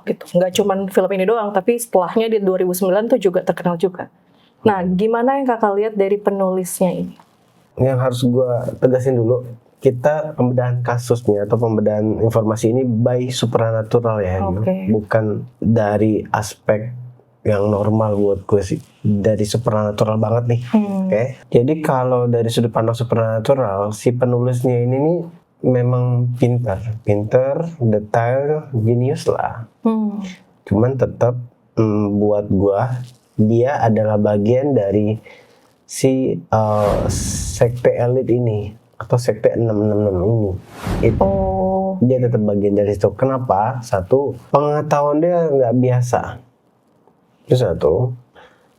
gitu. Nggak cuman film ini doang, tapi setelahnya di 2009 tuh juga terkenal juga. Nah, gimana yang kakak lihat dari penulisnya ini? Yang harus gue tegasin dulu, kita pembedahan kasusnya atau pembedahan informasi ini by supernatural ya, bukan dari aspek yang normal buat gue sih, dari supernatural banget nih. Oke. Jadi kalau dari sudut pandang supernatural, si penulisnya ini nih memang pinter, detail, genius lah. Cuman tetap buat gue dia adalah bagian dari si sekte elit ini atau sekte 666 ini. Dia tetap bagian dari situ. Kenapa? Satu, pengetahuan dia nggak biasa. Itu satu.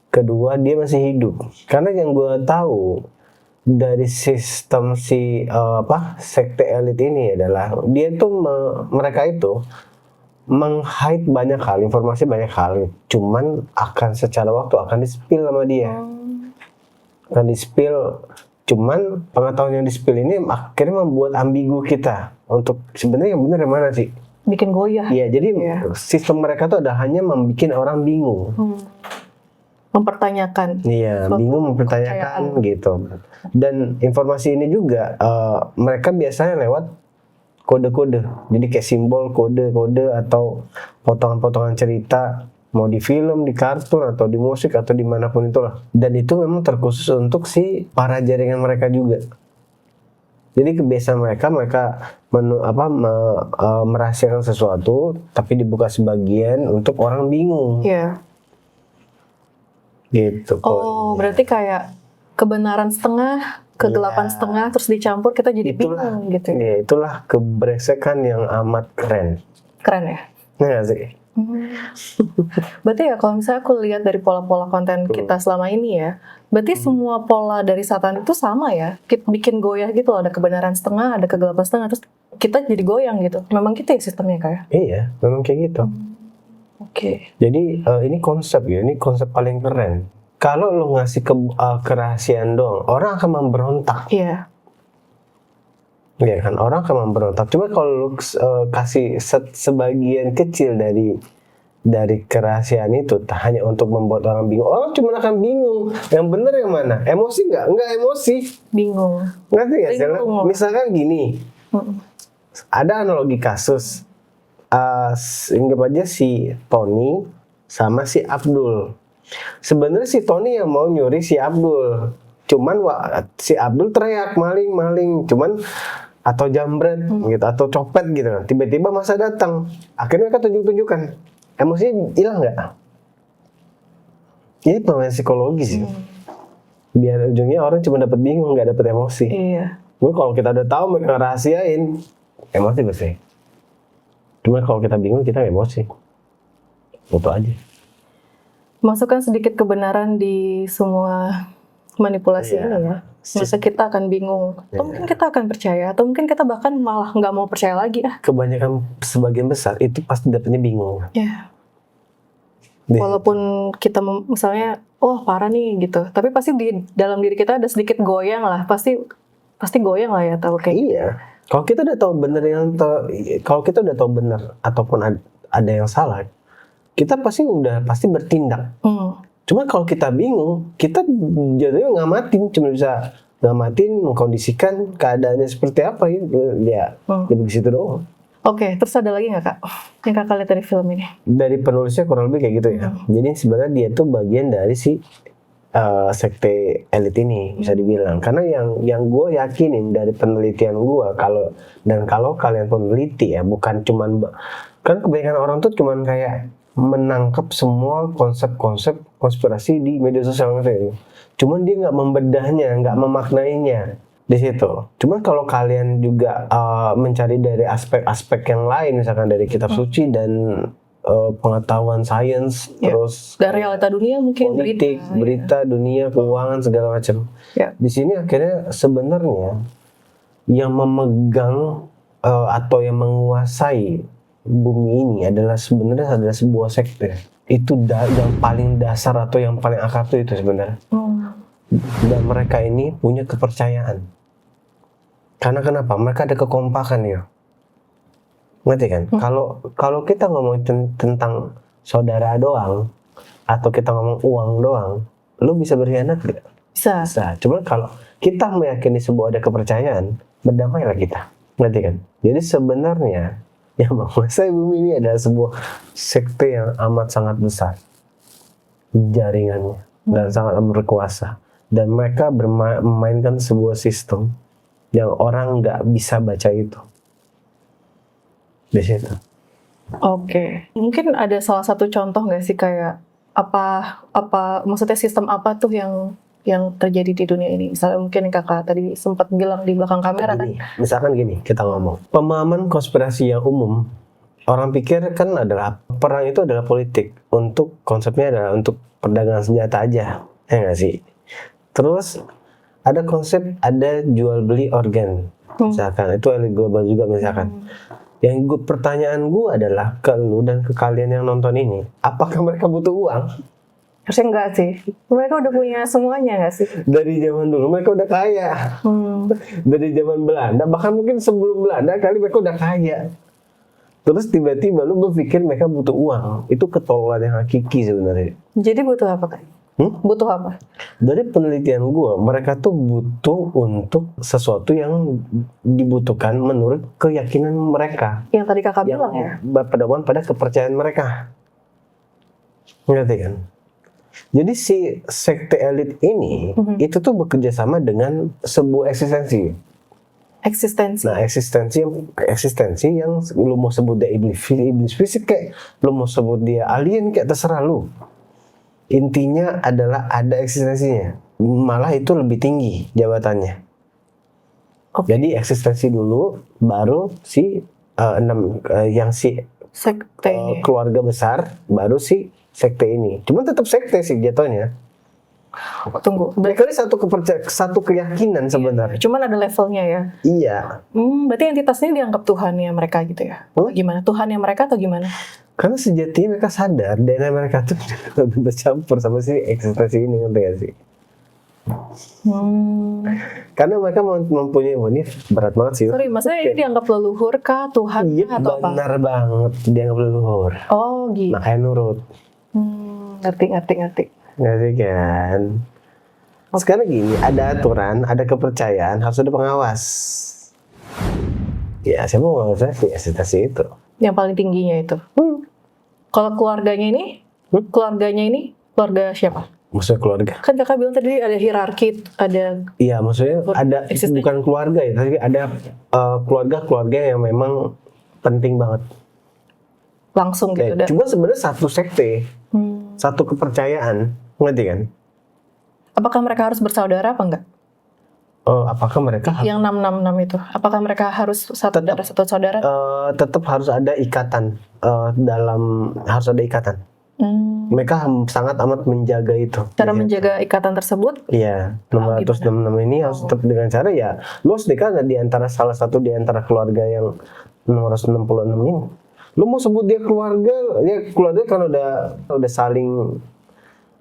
Kedua, dia masih hidup. Karena yang gue tahu dari sistem si sekte elit ini adalah dia tuh mereka itu meng-hide banyak hal, informasi banyak hal. Cuman akan secara waktu akan di-spill sama dia. Akan di-spill. Cuman pengetahuan yang di-spill ini akhirnya membuat ambigu kita untuk sebenarnya yang benar yang mana sih? Bikin goyah. Iya, jadi sistem mereka tuh ada hanya membuat orang bingung. Mempertanyakan. Iya, bingung mempertanyakan gitu. Dan informasi ini juga mereka biasanya lewat kode-kode. Jadi kayak simbol, kode-kode atau potongan-potongan cerita, mau di film, di kartun atau di musik atau dimanapun itulah. Dan itu memang terkhusus untuk si para jaringan mereka juga. Jadi kebiasaan mereka merahasiakan sesuatu tapi dibuka sebagian untuk orang bingung. Iya. Gitu. Berarti kayak kebenaran setengah, kegelapan setengah, terus dicampur kita jadi bingung gitu. Iya, itulah keberesekan yang amat keren. Keren ya? Nggak sih? Berarti ya kalau misalnya aku lihat dari pola-pola konten kita selama ini ya, berarti semua pola dari Satan itu sama ya, bikin goyah gitu loh, ada kebenaran setengah, ada kegelapan setengah, terus kita jadi goyang gitu. Memang gitu ya sistemnya kayak? Iya, memang kayak gitu. Jadi ini konsep paling keren. Kalau lo ngasih kerahasiaan dong, orang akan memberontak. Iya. Iya kan, orang akan memberontak. Coba kalau lo kasih sebagian kecil dari kerahasiaan itu hanya untuk membuat orang bingung, orang cuma akan bingung. Yang benar yang mana? Emosi nggak? Nggak emosi. Bingung. Ngerti nggak sih? Misalkan gini, ada analogi kasus. Anggap aja si Tony sama si Abdul. Sebenarnya si Tony yang mau nyuri si Abdul, cuman si Abdul teriak maling, cuman atau jambret gitu atau copet gitu. Tiba-tiba masa datang, akhirnya mereka tunjuk-tunjukkan. Emosinya hilang nggak? Ini pemain psikologi sih. Biar ujungnya orang cuma dapat bingung, nggak dapat emosi. Iya. Kalau kita udah tahu mereka rahasiain, emosi bersih. Cuma kalau kita bingung, kita emosi. Itu aja. Masukkan sedikit kebenaran di semua manipulasi ini ya. Masa kita akan bingung, atau mungkin kita akan percaya, atau mungkin kita bahkan malah nggak mau percaya lagi. Kebanyakan sebagian besar itu pasti dapetnya bingung. Iya. Walaupun kita misalnya, parah nih gitu, tapi pasti di dalam diri kita ada sedikit goyang lah, pasti goyang lah ya, tahu kayak. Iya. Kalau kita udah tahu benar ataupun ada yang salah, kita pasti bertindak. Cuma kalau kita bingung, kita jadinya cuma bisa ngamatin, mengkondisikan keadaannya seperti apa ya begitu doang. Oke, terus ada lagi nggak Kak yang Kakak lihat dari film ini? Dari penulisnya kurang lebih kayak gitu ya. Jadi sebenarnya dia tuh bagian dari si sekte elit ini bisa dibilang, karena yang gue yakinin dari penelitian gue, kalau kalian peneliti ya, bukan cuman kan kebanyakan orang tuh cuman kayak menangkap semua konsep-konsep konspirasi di media sosial gitu. Cuman dia nggak membedahnya, nggak memaknainya di situ. Cuman kalau kalian juga mencari dari aspek-aspek yang lain, misalkan dari kitab suci dan pengetahuan sains, terus dari realita dunia mungkin, politik, berita dunia, keuangan segala macam. Di sini akhirnya sebenarnya yang memegang atau yang menguasai bumi ini adalah sebuah sekte. Itu yang paling dasar atau yang paling akar itu sebenarnya. Dan mereka ini punya kepercayaan. Karena kenapa? Mereka ada kekompakan ya. ngerti kan? Kalau kita ngomong tentang saudara doang, atau kita ngomong uang doang, lu bisa berkhianat gak? Bisa. Cuman kalau kita meyakini sebuah ada kepercayaan, berdamailah kita, ngerti kan? Jadi sebenarnya yang menguasai bumi ini adalah sebuah sekte yang amat sangat besar jaringannya dan sangat berkuasa, dan mereka memainkan sebuah sistem yang orang nggak bisa baca itu di situ. Oke. Mungkin ada salah satu contoh nggak sih kayak apa maksudnya sistem apa tuh yang terjadi di dunia ini? Misalnya mungkin kakak tadi sempat bilang di belakang kamera kan? Misalkan gini, kita ngomong pemahaman konspirasi yang umum, orang pikir kan adalah perang itu adalah politik, untuk konsepnya adalah untuk perdagangan senjata aja, ya nggak sih? Terus ada konsep, ada jual beli organ, misalkan itu elit global juga misalkan. Yang pertanyaan gue adalah ke lu dan ke kalian yang nonton ini, apakah mereka butuh uang? Harusnya enggak sih. Mereka udah punya semuanya nggak sih? Dari zaman dulu mereka udah kaya. Dari zaman Belanda, bahkan mungkin sebelum Belanda kali mereka udah kaya. Terus tiba-tiba lu berpikir mereka butuh uang. Itu ketololan yang hakiki sebenarnya. Jadi butuh apa kan? Butuh apa? Dari penelitian gue, mereka tuh butuh untuk sesuatu yang dibutuhkan menurut keyakinan mereka. Yang tadi kakak bilang ya? Berpedoman pada kepercayaan mereka. Ngerti kan? Jadi si sekte elit ini, itu tuh bekerja sama dengan sebuah eksistensi. Nah, eksistensi yang lu mau sebut dia iblis fisik kayak, lu mau sebut dia alien kayak, terserah lu. Intinya adalah ada eksistensinya, malah itu lebih tinggi jabatannya. Jadi eksistensi dulu, baru si sekte keluarga besar, baru si sekte ini. Cuman tetap sekte sih jatuhnya. Tunggu. Mereka ini satu keyakinan sebenarnya. Cuman ada levelnya ya. Iya. Berarti entitasnya dianggap Tuhannya mereka gitu ya? Gimana? Tuhannya mereka atau gimana? Karena sejatinya mereka sadar DNA mereka tuh bercampur sama si eksistensi ini, ngerti gak sih? Karena mereka mempunyai, ini berat banget sih. Sorry, maksudnya ini dianggap leluhur kah, Tuhan atau apa? Benar banget, dianggap leluhur. Oh gitu. Makanya nurut. Ngerti. Ngerti kan? Sekarang gini, ada aturan, ada kepercayaan, harus ada pengawas. Ya, siapa mau ngawasnya? Si eksistensi itu. Yang paling tingginya itu. Kalau keluarganya ini, keluarga siapa? Maksudnya keluarga? Kan kakak bilang tadi ada hierarki, ada. Iya, maksudnya ada bukan keluarga ya, tapi ada keluarga yang memang penting banget. Langsung gitu. Cuma sebenarnya satu sekte, satu kepercayaan, ngerti kan? Apakah mereka harus bersaudara apa enggak? Apakah mereka yang 666 itu? Apakah mereka harus satu saudara? Tetap harus ada ikatan harus ada ikatan. Mereka sangat amat menjaga itu. Cara menjaga ikatan tersebut? Iya, 666 ini harus tetap dengan cara ya, lu harus nikah di antara salah satu di antara keluarga yang 666 ini. Lu mau sebut dia keluarga, ya keluarga kan udah saling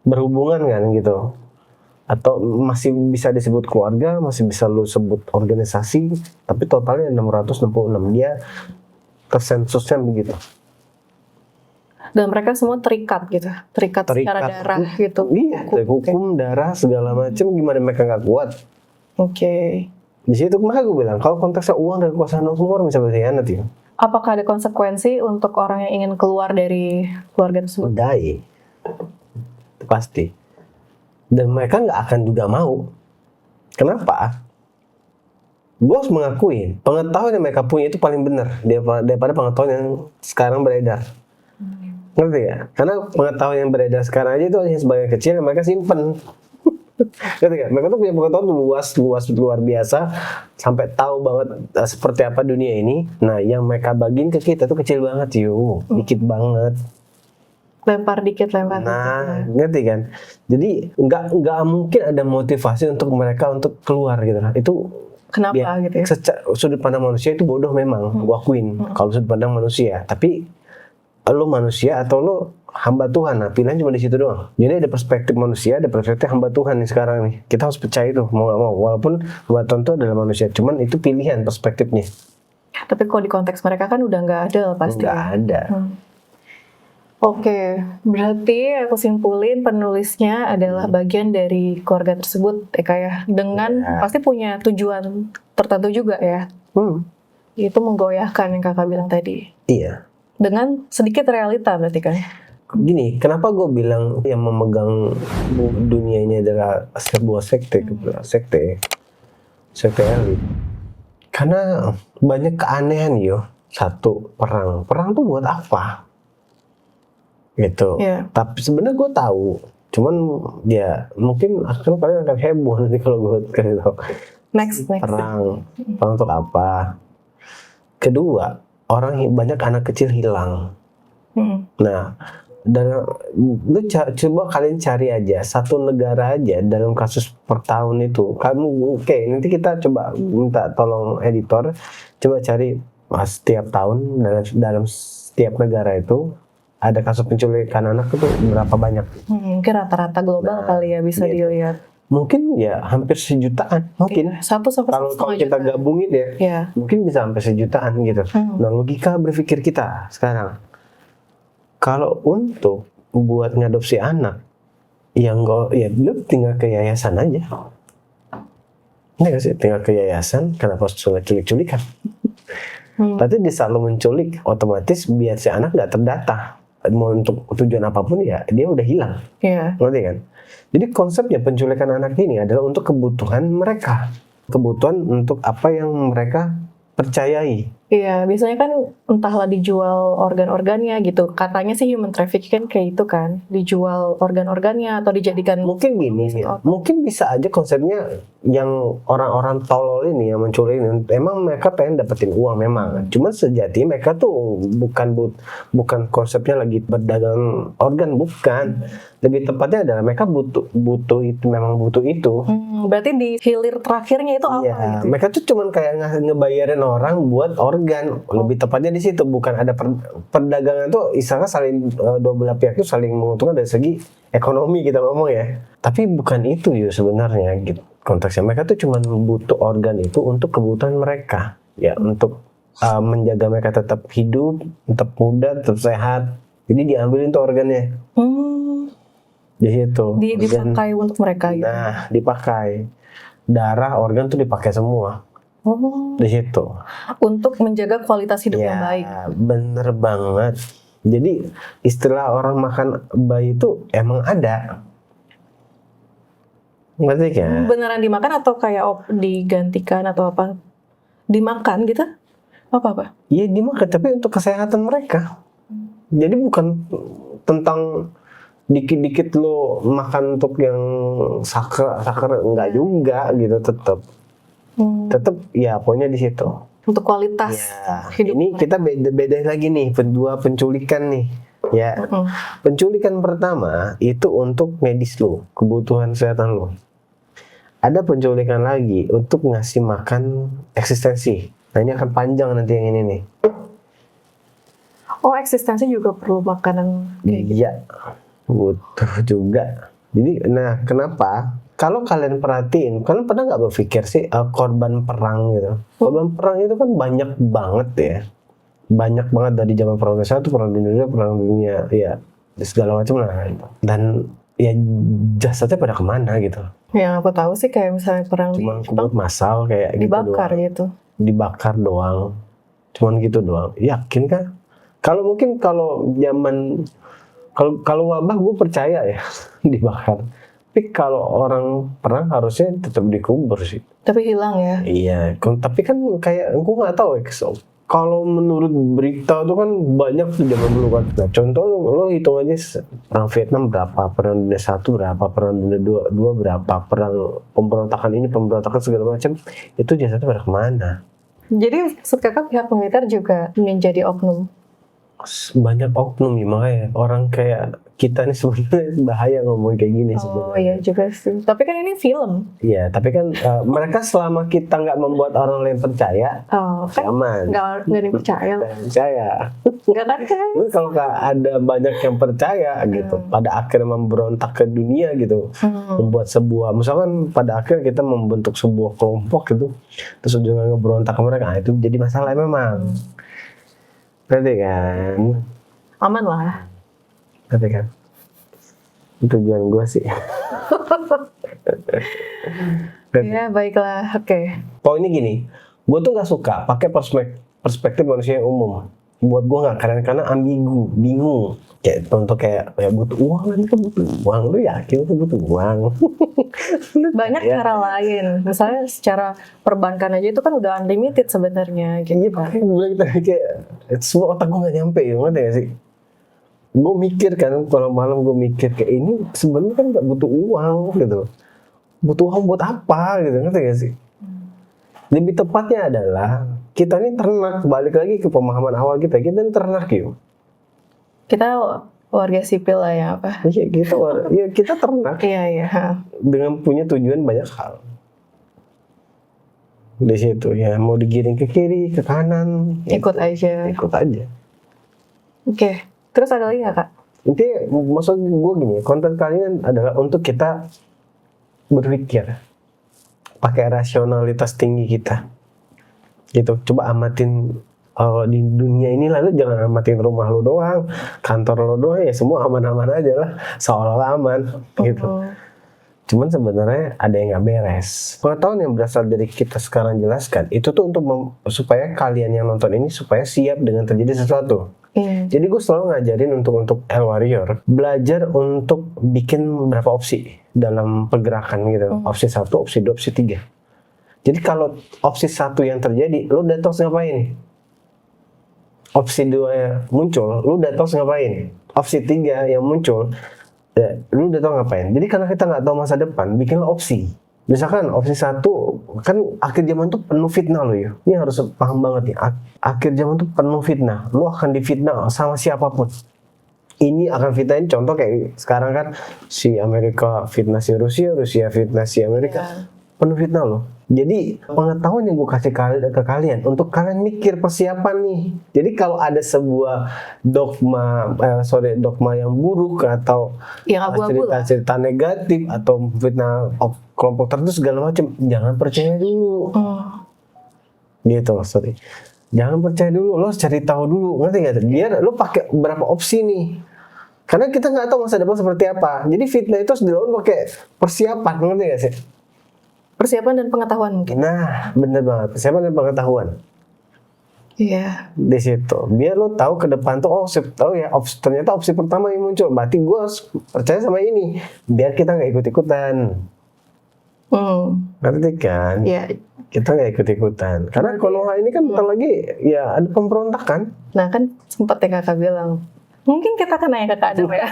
berhubungan kan gitu. Atau masih bisa disebut keluarga, masih bisa lu sebut organisasi, tapi totalnya 666, dia tersensusnya begitu. Dan mereka semua terikat gitu, terikat secara darah gitu. Iya, hukum darah segala macam, gimana mereka nggak kuat? Oke. Di situ maka gue bilang, kalau konteksnya uang dan kekuasaan semua orang bisa berkhianat ya. Apakah ada konsekuensi untuk orang yang ingin keluar dari keluarga tersebut? Itu pasti. Dan mereka nggak akan juga mau. Kenapa? Gue harus mengakui, pengetahuan yang mereka punya itu paling benar daripada pengetahuan yang sekarang beredar. Ngerti ya? Karena pengetahuan yang beredar sekarang aja itu hanya sebagian kecil yang mereka simpen. Ngerti gak? Mereka tuh punya pengetahuan luar biasa, sampai tahu banget seperti apa dunia ini. Nah, yang mereka bagiin ke kita tuh kecil banget, dikit banget. Lempar dikit. Nah, ngerti kan? Jadi nggak mungkin ada motivasi untuk mereka untuk keluar gitu. Itu kenapa gitu ya? Sudut pandang manusia itu bodoh memang, gua akuin. Kalau sudut pandang manusia, tapi lo manusia atau lo hamba Tuhan, nah pilihan cuma di situ doang. Jadi ada perspektif manusia, ada perspektif hamba Tuhan nih sekarang nih. Kita harus percaya itu, mau nggak mau. Walaupun hamba Tuhan itu adalah manusia, cuman itu pilihan perspektifnya. Tapi kalau di konteks mereka kan udah nggak ada pasti. Nggak ada. Oke, berarti aku simpulin penulisnya adalah bagian dari keluarga tersebut ya Kak ya. Dengan pasti punya tujuan tertentu juga ya. Itu menggoyahkan yang Kakak bilang tadi. Iya. Dengan sedikit realita berarti kan. Gini, kenapa gue bilang yang memegang dunia ini adalah sebuah sekte elit? Karena banyak keanehan yo. Satu, perang tuh buat apa? Gitu. Tapi sebenarnya gue tahu, cuman ya mungkin akhirnya kalian akan heboh nanti kalau gue kasih tahu. Next. Perang untuk apa? Kedua, banyak anak kecil hilang. Nah, dan lu coba kalian cari aja satu negara aja dalam kasus per tahun itu. Nanti kita coba minta tolong editor coba cari setiap tahun dalam setiap negara itu ada kasus penculikan anak itu berapa banyak? Mungkin rata-rata global kali ya bisa dilihat. Mungkin ya hampir sejutaan mungkin. Kalau kita gabungin ya, mungkin bisa hampir sejutaan gitu. Nah, logika berpikir kita sekarang, kalau untuk buat ngadopsi anak, lu tinggal ke yayasan aja. Ini gak sih, tinggal ke yayasan, kenapa harus culik-culikan? Berarti di saat lo menculik, otomatis biar si anak gak terdata. Mau untuk tujuan apapun ya dia udah hilang. Ngerti kan? Jadi konsepnya penculikan anak ini adalah untuk kebutuhan mereka, kebutuhan untuk apa yang mereka percayai. Iya, biasanya kan entahlah dijual organ-organnya gitu. Katanya sih human trafficking kayak itu kan, dijual organ-organnya atau dijadikan. Mungkin gini, mungkin bisa aja konsepnya yang orang-orang tolol ini yang menculik ini, emang mereka pengen dapetin uang memang. Cuman sejati mereka tuh bukan konsepnya lagi berdagang organ, bukan. Lebih tepatnya adalah mereka butuh itu, memang butuh itu. Berarti di hilir terakhirnya itu apa? Iya, gitu? Mereka tuh cuman kayak ngebayarin orang buat organ. Lebih tepatnya di situ, bukan ada perdagangan tuh istilahnya saling dua belah pihak itu saling menguntungkan dari segi ekonomi kita ngomong ya. Tapi bukan itu ya sebenarnya gitu. Konteksnya mereka tuh cuman butuh organ itu untuk kebutuhan mereka. Ya, untuk menjaga mereka tetap hidup, tetap muda, tetap sehat. Jadi diambilin tuh organnya. Di situ. Dipakai untuk mereka gitu. Nah, dipakai. Darah, organ tuh dipakai semua. Di situ. Untuk menjaga kualitas hidup yang baik. Bener banget. Jadi istilah orang makan bayi itu emang ada. Ngerti kan? Beneran dimakan atau kayak digantikan atau apa? Dimakan gitu? Apa? Iya dimakan, tapi untuk kesehatan mereka. Jadi bukan tentang dikit-dikit lo makan untuk yang saker enggak juga gitu, tetap ya pokoknya di situ untuk kualitas hidup. Ini kita beda lagi nih dua penculikan nih ya. Penculikan pertama itu untuk medis lo, kebutuhan kesehatan lo. Ada penculikan lagi untuk ngasih makan eksistensi. Nah ini akan panjang nanti yang ini nih. Oh, eksistensi juga perlu makanan kayak gitu. Iya, butuh juga. Jadi, nah kenapa? Kalau kalian perhatiin, kalian pernah nggak berpikir sih korban perang gitu? Korban perang itu kan banyak banget ya, banyak banget dari zaman perang dunia satu, perang dunia, ya segala macam lah. Dan ya jasadnya pada kemana gitu? Yang aku tahu sih kayak misalnya perang cuman kubur massal kayak dibakar gitu doang. Dibakar doang, cuman gitu doang. Yakin kan? Kalau mungkin kalau zaman kalau wabah gue percaya ya dibakar. Tapi kalau orang perang harusnya tetap dikubur sih. Tapi hilang ya? Iya, tapi kan kayak gue nggak tahu ya. Kalau menurut berita tuh kan banyak tuh zaman dulu kan. Nah, contoh lo hitung aja perang Vietnam berapa, perang dunia 1 berapa, perang dunia 2 berapa, perang pemberontakan ini, pemberontakan segala macam. Itu jasadnya pada kemana? Jadi sekarang pihak militer juga menjadi oknum. Banyak oknum ya, makanya orang kayak kita nih sebenarnya bahaya ngomong kayak gini Oh sebenarnya. iya juga sih. Tapi kan ini film. Iya, tapi kan mereka selama kita nggak membuat orang lain percaya, Oh kan aman. nggak dipercaya. Nggak percaya. Nggak kan? Tapi kalau nggak ada banyak yang percaya gitu, pada akhirnya memberontak ke dunia gitu, membuat sebuah, misalkan pada akhirnya kita membentuk sebuah kelompok gitu, terus ujungnya ngeberontak ke mereka, nah, itu jadi masalah memang. Berarti kan, Aman lah. berarti kan, itu tujuan gue sih. Iya baiklah. Oke. Poinnya gini, gue tuh nggak suka pakai perspektif manusia yang umum. Buat gue nggak keren karena ambigu, bingung. Kayak contoh kayak ya butuh uang, kan itu butuh uang, lu yakin itu butuh uang? Banyak cara lain. Misalnya secara perbankan aja itu kan udah unlimited sebenarnya gitu. Iya, makanya gue bilang tadi kayak semua otak gue nggak nyampe, ya ngerti gak sih? Gue mikir kan, kalau malam gue mikir kayak ini sebenarnya kan nggak butuh uang gitu. Butuh uang buat apa gitu, ngerti gak sih? Lebih tepatnya adalah kita ini ternak, balik lagi ke pemahaman awal kita ini ternak yuk. Kita warga sipil lah ya apa? Iya kita ternak Iya iya. dengan punya tujuan banyak hal. Di situ ya mau digiring ke kiri, ke kanan, Ikut aja. ikut aja. Oke. Terus ada lagi nggak Kak? Intinya maksud gue gini, konten kalian adalah untuk kita berpikir pakai rasionalitas tinggi kita gitu. Coba amatin di dunia ini, lalu jangan amatin rumah lo doang, kantor lo doang, ya semua aman-aman aja lah, seolah-olah aman gitu. Cuman sebenarnya ada yang nggak beres. Pengetahuan yang berasal dari kita sekarang jelaskan itu tuh untuk supaya kalian yang nonton ini supaya siap dengan terjadi sesuatu. Jadi gue selalu ngajarin untuk El Warrior belajar untuk bikin berapa opsi dalam pergerakan gitu. Opsi 1, opsi 2, opsi 3. Jadi kalau opsi 1 yang terjadi, lu udah tahu ngapain. Opsi 2 muncul, lu udah tahu ngapain. Opsi 3 yang muncul, ya, lu udah tahu ngapain. Jadi karena kita nggak tahu masa depan, bikinlah opsi. Misalkan opsi 1, kan akhir zaman tuh penuh fitnah lo ya. Ini harus paham banget nih. Akhir zaman tuh penuh fitnah. Lu akan difitnah sama siapapun. Ini akan fitnahin, contoh kayak sekarang kan si Amerika fitnah si Rusia, Rusia fitnah si Amerika. Penuh fitnah loh. Jadi pengetahuan yang gue kasih ke kalian untuk kalian mikir persiapan nih. Jadi kalau ada sebuah dogma yang buruk atau cerita-cerita negatif atau fitnah kelompok tertentu segala macam, jangan percaya dulu. Gitu maksudnya. Jangan percaya dulu, lo cari tahu dulu, ngerti gak? Biar lo pakai berapa opsi nih. Karena kita nggak tahu masa depan seperti apa. Jadi fitnah itu harus dilawan pakai persiapan, ngerti gak sih? Persiapan dan pengetahuan mungkin. Nah, bener banget. Persiapan dan pengetahuan. Iya. Di situ. Biar lo tahu ke depan tuh, tahu ya, ternyata opsi pertama yang muncul. Berarti gue harus percaya sama ini. Biar kita nggak ikut-ikutan. Ngerti kan? Iya. Kita nggak ikut-ikutan. Karena Konoha ini kan bentar lagi ya ada pemberontakan. Nah kan sempat ya kakak bilang, mungkin kita akan nanya ke Kak Adam ya.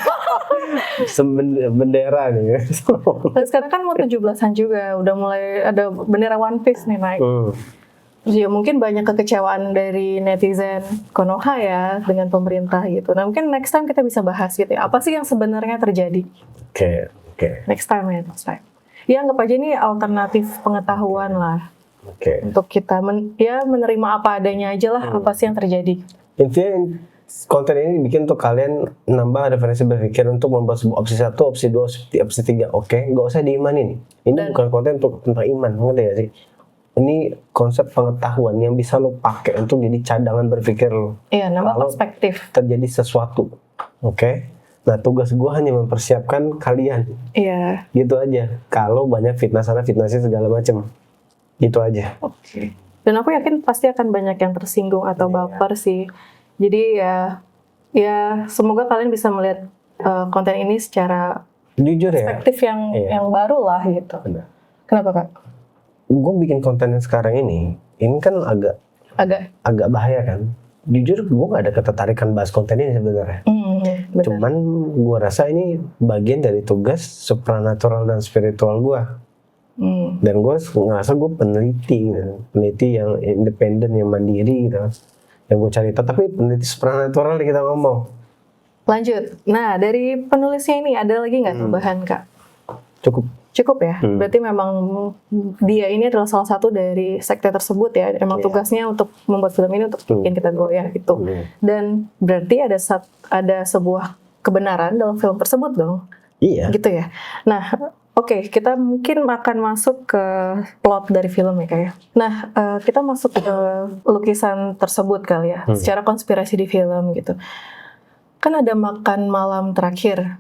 Bendera nih. Terus sekarang kan mau 17-an juga, udah mulai ada bendera One Piece nih naik. Terus ya mungkin banyak kekecewaan dari netizen Konoha ya dengan pemerintah gitu. Nah mungkin next time kita bisa bahas gitu ya. Apa sih yang sebenarnya terjadi? Oke. Next time. Ya anggap aja ini alternatif pengetahuan lah. Untuk kita menerima apa adanya aja lah, apa sih yang terjadi. Intinya konten ini bikin untuk kalian nambah referensi berpikir untuk membuat sebuah opsi 1, opsi 2, opsi 3. Nggak usah diimanin. Ini bukan konten untuk tentang iman, ngerti gak sih? Ini konsep pengetahuan yang bisa lo pakai untuk jadi cadangan berpikir lo. Iya, nambah perspektif. Terjadi sesuatu, Nah tugas gue hanya mempersiapkan kalian. Iya. Gitu aja. Kalau banyak fitnah sana, fitnah sini segala macam. Gitu aja. Dan aku yakin pasti akan banyak yang tersinggung atau baper sih. Jadi ya semoga kalian bisa melihat konten ini secara jujur perspektif yang baru lah gitu. Benar. Kenapa Kak? Gue bikin konten yang sekarang ini kan agak bahaya kan. Jujur gue gak ada ketertarikan bahas konten ini sebenarnya. Cuman gue rasa ini bagian dari tugas supranatural dan spiritual gue. Dan gue ngerasa gue peneliti yang independen, yang mandiri gitu. Yang gue cari tahu, tapi peneliti supranatural kita ngomong. Lanjut. Nah, dari penulisnya ini ada lagi nggak tambahan, Kak? Cukup ya? Berarti memang dia ini adalah salah satu dari sekte tersebut ya. Emang tugasnya untuk membuat film ini untuk bikin kita goyah gitu. Dan berarti ada sebuah kebenaran dalam film tersebut dong. Iya. Gitu ya. Nah, oke, kita mungkin akan masuk ke plot dari film ya kayak. Nah, kita masuk ke lukisan tersebut kali ya. Secara konspirasi di film gitu. Kan ada makan malam terakhir.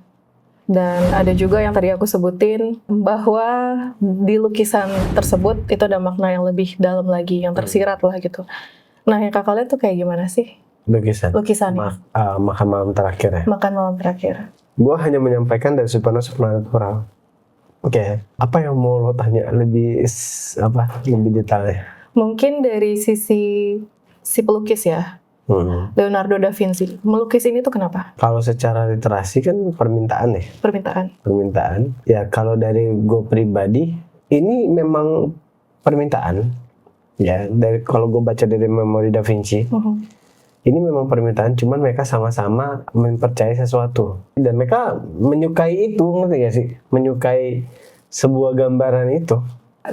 Dan ada juga yang tadi aku sebutin bahwa di lukisan tersebut itu ada makna yang lebih dalam lagi, yang tersirat lah gitu. Nah, yang kakak lihat tuh kayak gimana sih? Lukisan. Makan malam terakhir ya? Makan malam terakhir. Gue hanya menyampaikan dari sudut pandang supernatural. Oke, apa yang mau lo tanya lebih detailnya? Mungkin dari sisi si pelukis ya. Leonardo da Vinci. Melukis ini tuh kenapa? Kalau secara literasi kan permintaan ya. Permintaan. Ya kalau dari gue pribadi ini memang permintaan. Ya dari kalau gue baca dari memori da Vinci, ini memang permintaan. Cuman mereka sama-sama mempercayai sesuatu dan mereka menyukai itu, ngerti gak sih? Menyukai sebuah gambaran itu.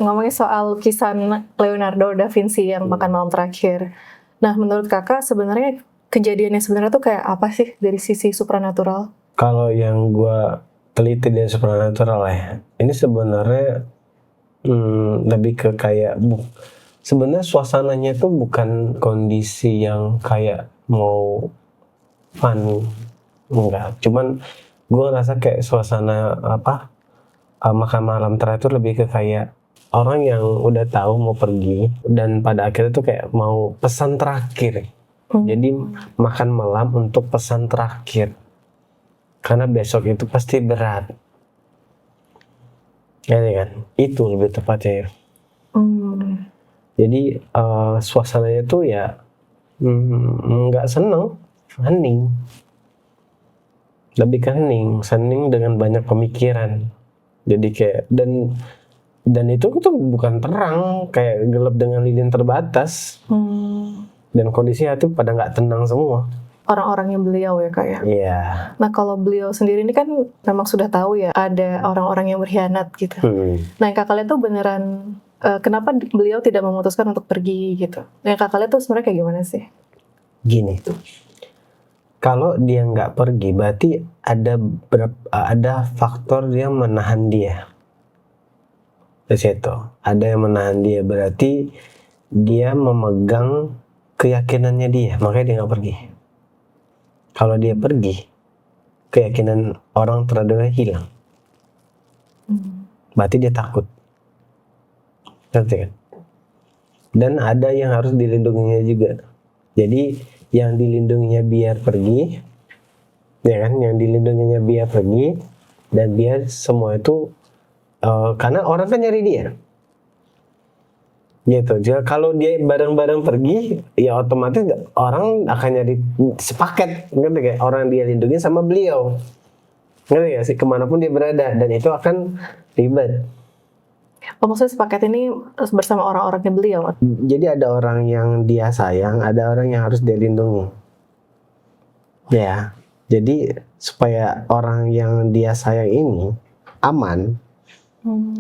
Ngomongin soal lukisan Leonardo da Vinci yang makan malam terakhir. Nah, menurut kakak sebenarnya kejadiannya sebenarnya tuh kayak apa sih dari sisi supranatural? Kalau yang gue teliti dari supranatural ya, ini sebenarnya lebih ke kayak sebenarnya suasananya tuh bukan kondisi yang kayak mau fun, enggak. Cuman gue ngerasa kayak suasana makan malam terakhir lebih ke kayak orang yang udah tahu mau pergi dan pada akhirnya tuh kayak mau pesan terakhir. Jadi makan malam untuk pesan terakhir. Karena besok itu pasti berat. Ya kan? Itu lebih tepatnya ya. Jadi suasananya tuh ya nggak seneng, hening. Lebih ke hening dengan banyak pemikiran. Jadi kayak dan itu tuh bukan terang, kayak gelap dengan lilin terbatas. Dan kondisi hati pada nggak tenang semua. Orang-orangnya beliau ya kak ya? Iya. Nah kalau beliau sendiri ini kan memang sudah tahu ya ada orang-orang yang berkhianat gitu. Nah yang kakak lihat tuh beneran kenapa beliau tidak memutuskan untuk pergi gitu? Yang kakak lihat tuh sebenarnya kayak gimana sih? Gini, kalau dia nggak pergi berarti ada faktor yang menahan dia. Di situ ada yang menahan dia, berarti dia memegang keyakinannya dia, makanya dia nggak pergi. Kalau dia pergi, keyakinan orang terhadapnya hilang. Berarti dia takut. Ngerti kan? Dan ada yang harus dilindunginya juga. Jadi yang dilindunginya biar pergi, ya kan? Yang dilindunginya biar pergi, dan dia semua itu karena orang kan nyari dia. Gitu. Jadi kalau dia bareng-bareng pergi, ya otomatis orang akan nyari sepaket, ngerti kayak orang dia lindungi sama beliau, ngerti gak sih, kemanapun dia berada, dan itu akan ribet. Oh, maksudnya sepaket ini bersama orang-orangnya beliau? Jadi ada orang yang dia sayang, ada orang yang harus dia lindungi. Ya, jadi supaya orang yang dia sayang ini aman,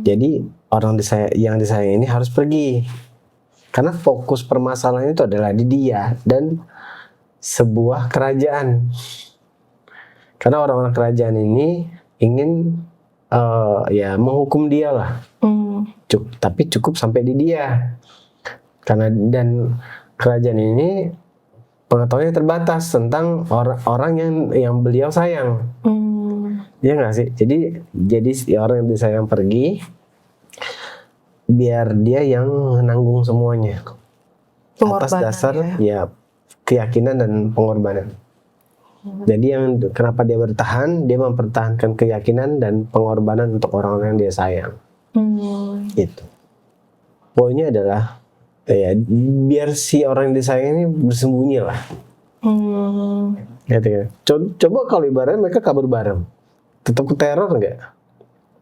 jadi orang yang disayang ini harus pergi. Karena fokus permasalahan itu adalah di dia dan sebuah kerajaan. Karena orang-orang kerajaan ini ingin ya menghukum dia lah. Tapi cukup sampai di dia. Karena dan kerajaan ini pengetahuannya terbatas tentang orang yang beliau sayang. Iya nggak sih? Jadi si orang yang disayang pergi, biar dia yang menanggung semuanya atas dasar ya keyakinan dan pengorbanan. Jadi yang kenapa dia bertahan, dia mempertahankan keyakinan dan pengorbanan untuk orang-orang yang dia sayang. Itu poinnya adalah ya biar si orang yang disayang ini bersembunyi lah. Gitu ya. Coba kalau ibaratnya mereka kabur bareng, tetap ke teror nggak?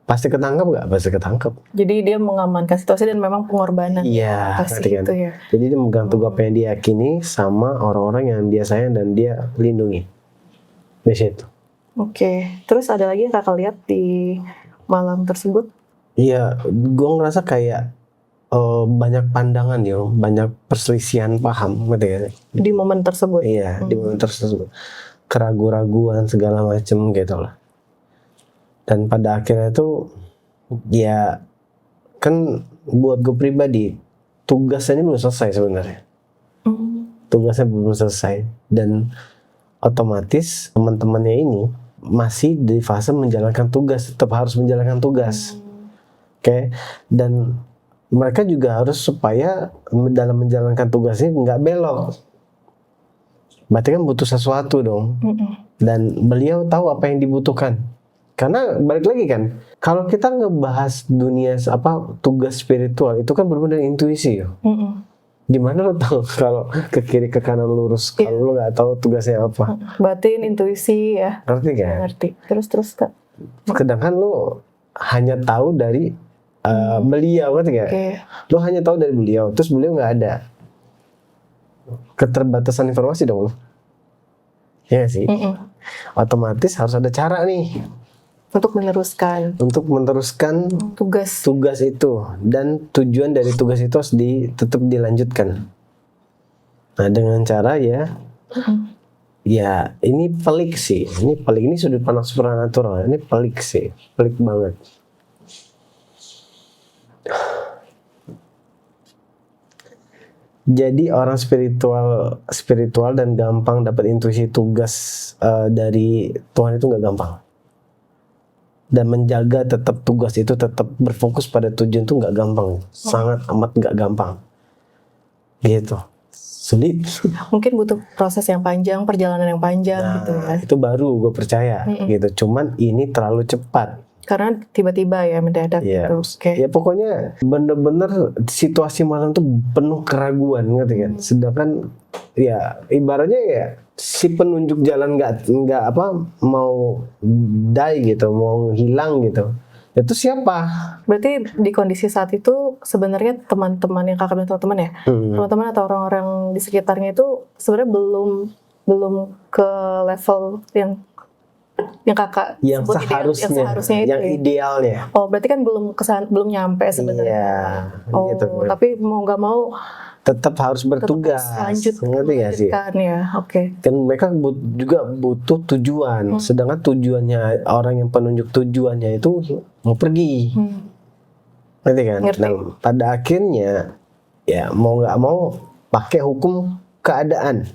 Pasti ketangkap nggak? Pasti ketangkap. Jadi dia mengamankan situasi dan memang pengorbanan. Iya, pasti kan? itu ya. Jadi dia memegang teguh apa yang dia yakini sama orang-orang yang dia sayang dan dia lindungi. di situ. Oke. Terus ada lagi yang kakak lihat di malam tersebut? Iya, gue ngerasa kayak banyak pandangan ya, banyak perselisihan paham gitu ya. Di momen tersebut? Iya, di momen tersebut. Keraguan-raguan segala macem gitu lah. Dan pada akhirnya tuh ya kan buat gue pribadi tugasnya ini belum selesai sebenarnya. Tugasnya belum selesai dan otomatis teman-temannya ini masih di fase menjalankan tugas, tetap harus menjalankan tugas. Oke. Dan mereka juga harus supaya dalam menjalankan tugasnya nggak belok. Berarti kan butuh sesuatu dong. Dan beliau tahu apa yang dibutuhkan. Karena balik lagi kan, kalau kita ngebahas dunia tugas spiritual itu kan benar-benar intuisi yo. Gimana lo tahu kalau ke kiri ke kanan lurus kalau lo nggak tahu tugasnya apa? Batin, intuisi ya. Ngerti kan? Ngerti. Terus Kak. Sedangkan lo hanya tahu dari beliau kan ya? Lo hanya tahu dari beliau, terus beliau nggak ada. Keterbatasan informasi dong lo. Ya sih. Otomatis harus ada cara nih untuk meneruskan tugas itu, dan tujuan dari tugas itu harus tetap dilanjutkan. Nah, dengan cara ya ini pelik sih. Ini sudut pandang supranatural. Ini pelik sih, pelik banget. Jadi orang spiritual dan gampang dapat intuisi tugas dari Tuhan itu nggak gampang. Dan menjaga tetap tugas itu tetap berfokus pada tujuan itu nggak gampang, sangat amat nggak gampang. Gitu, sulit. Mungkin butuh proses yang panjang, perjalanan yang panjang gitu ya. Itu baru gue percaya gitu. Cuman ini terlalu cepat. Karena tiba-tiba ya mendadak gitu. Ya pokoknya bener-bener situasi malam tuh penuh keraguan gitu kan. Sedangkan ya ibaratnya ya si penunjuk jalan nggak mau die gitu, mau hilang gitu. Itu siapa? Berarti di kondisi saat itu sebenarnya teman-teman yang kakak bilang teman-teman ya, teman-teman atau orang-orang di sekitarnya itu sebenarnya belum ke level yang kakak yang seharusnya itu, yang idealnya. Oh, berarti kan belum nyampe sebenarnya. Gitu. Tapi mau nggak mau tetap harus bertugas. Ngerti gak sih? Ya, Kan mereka juga butuh tujuan. Sedangkan tujuannya orang yang penunjuk tujuannya itu mau pergi. Ngerti kan? Nah, pada akhirnya ya mau nggak mau pakai hukum keadaan.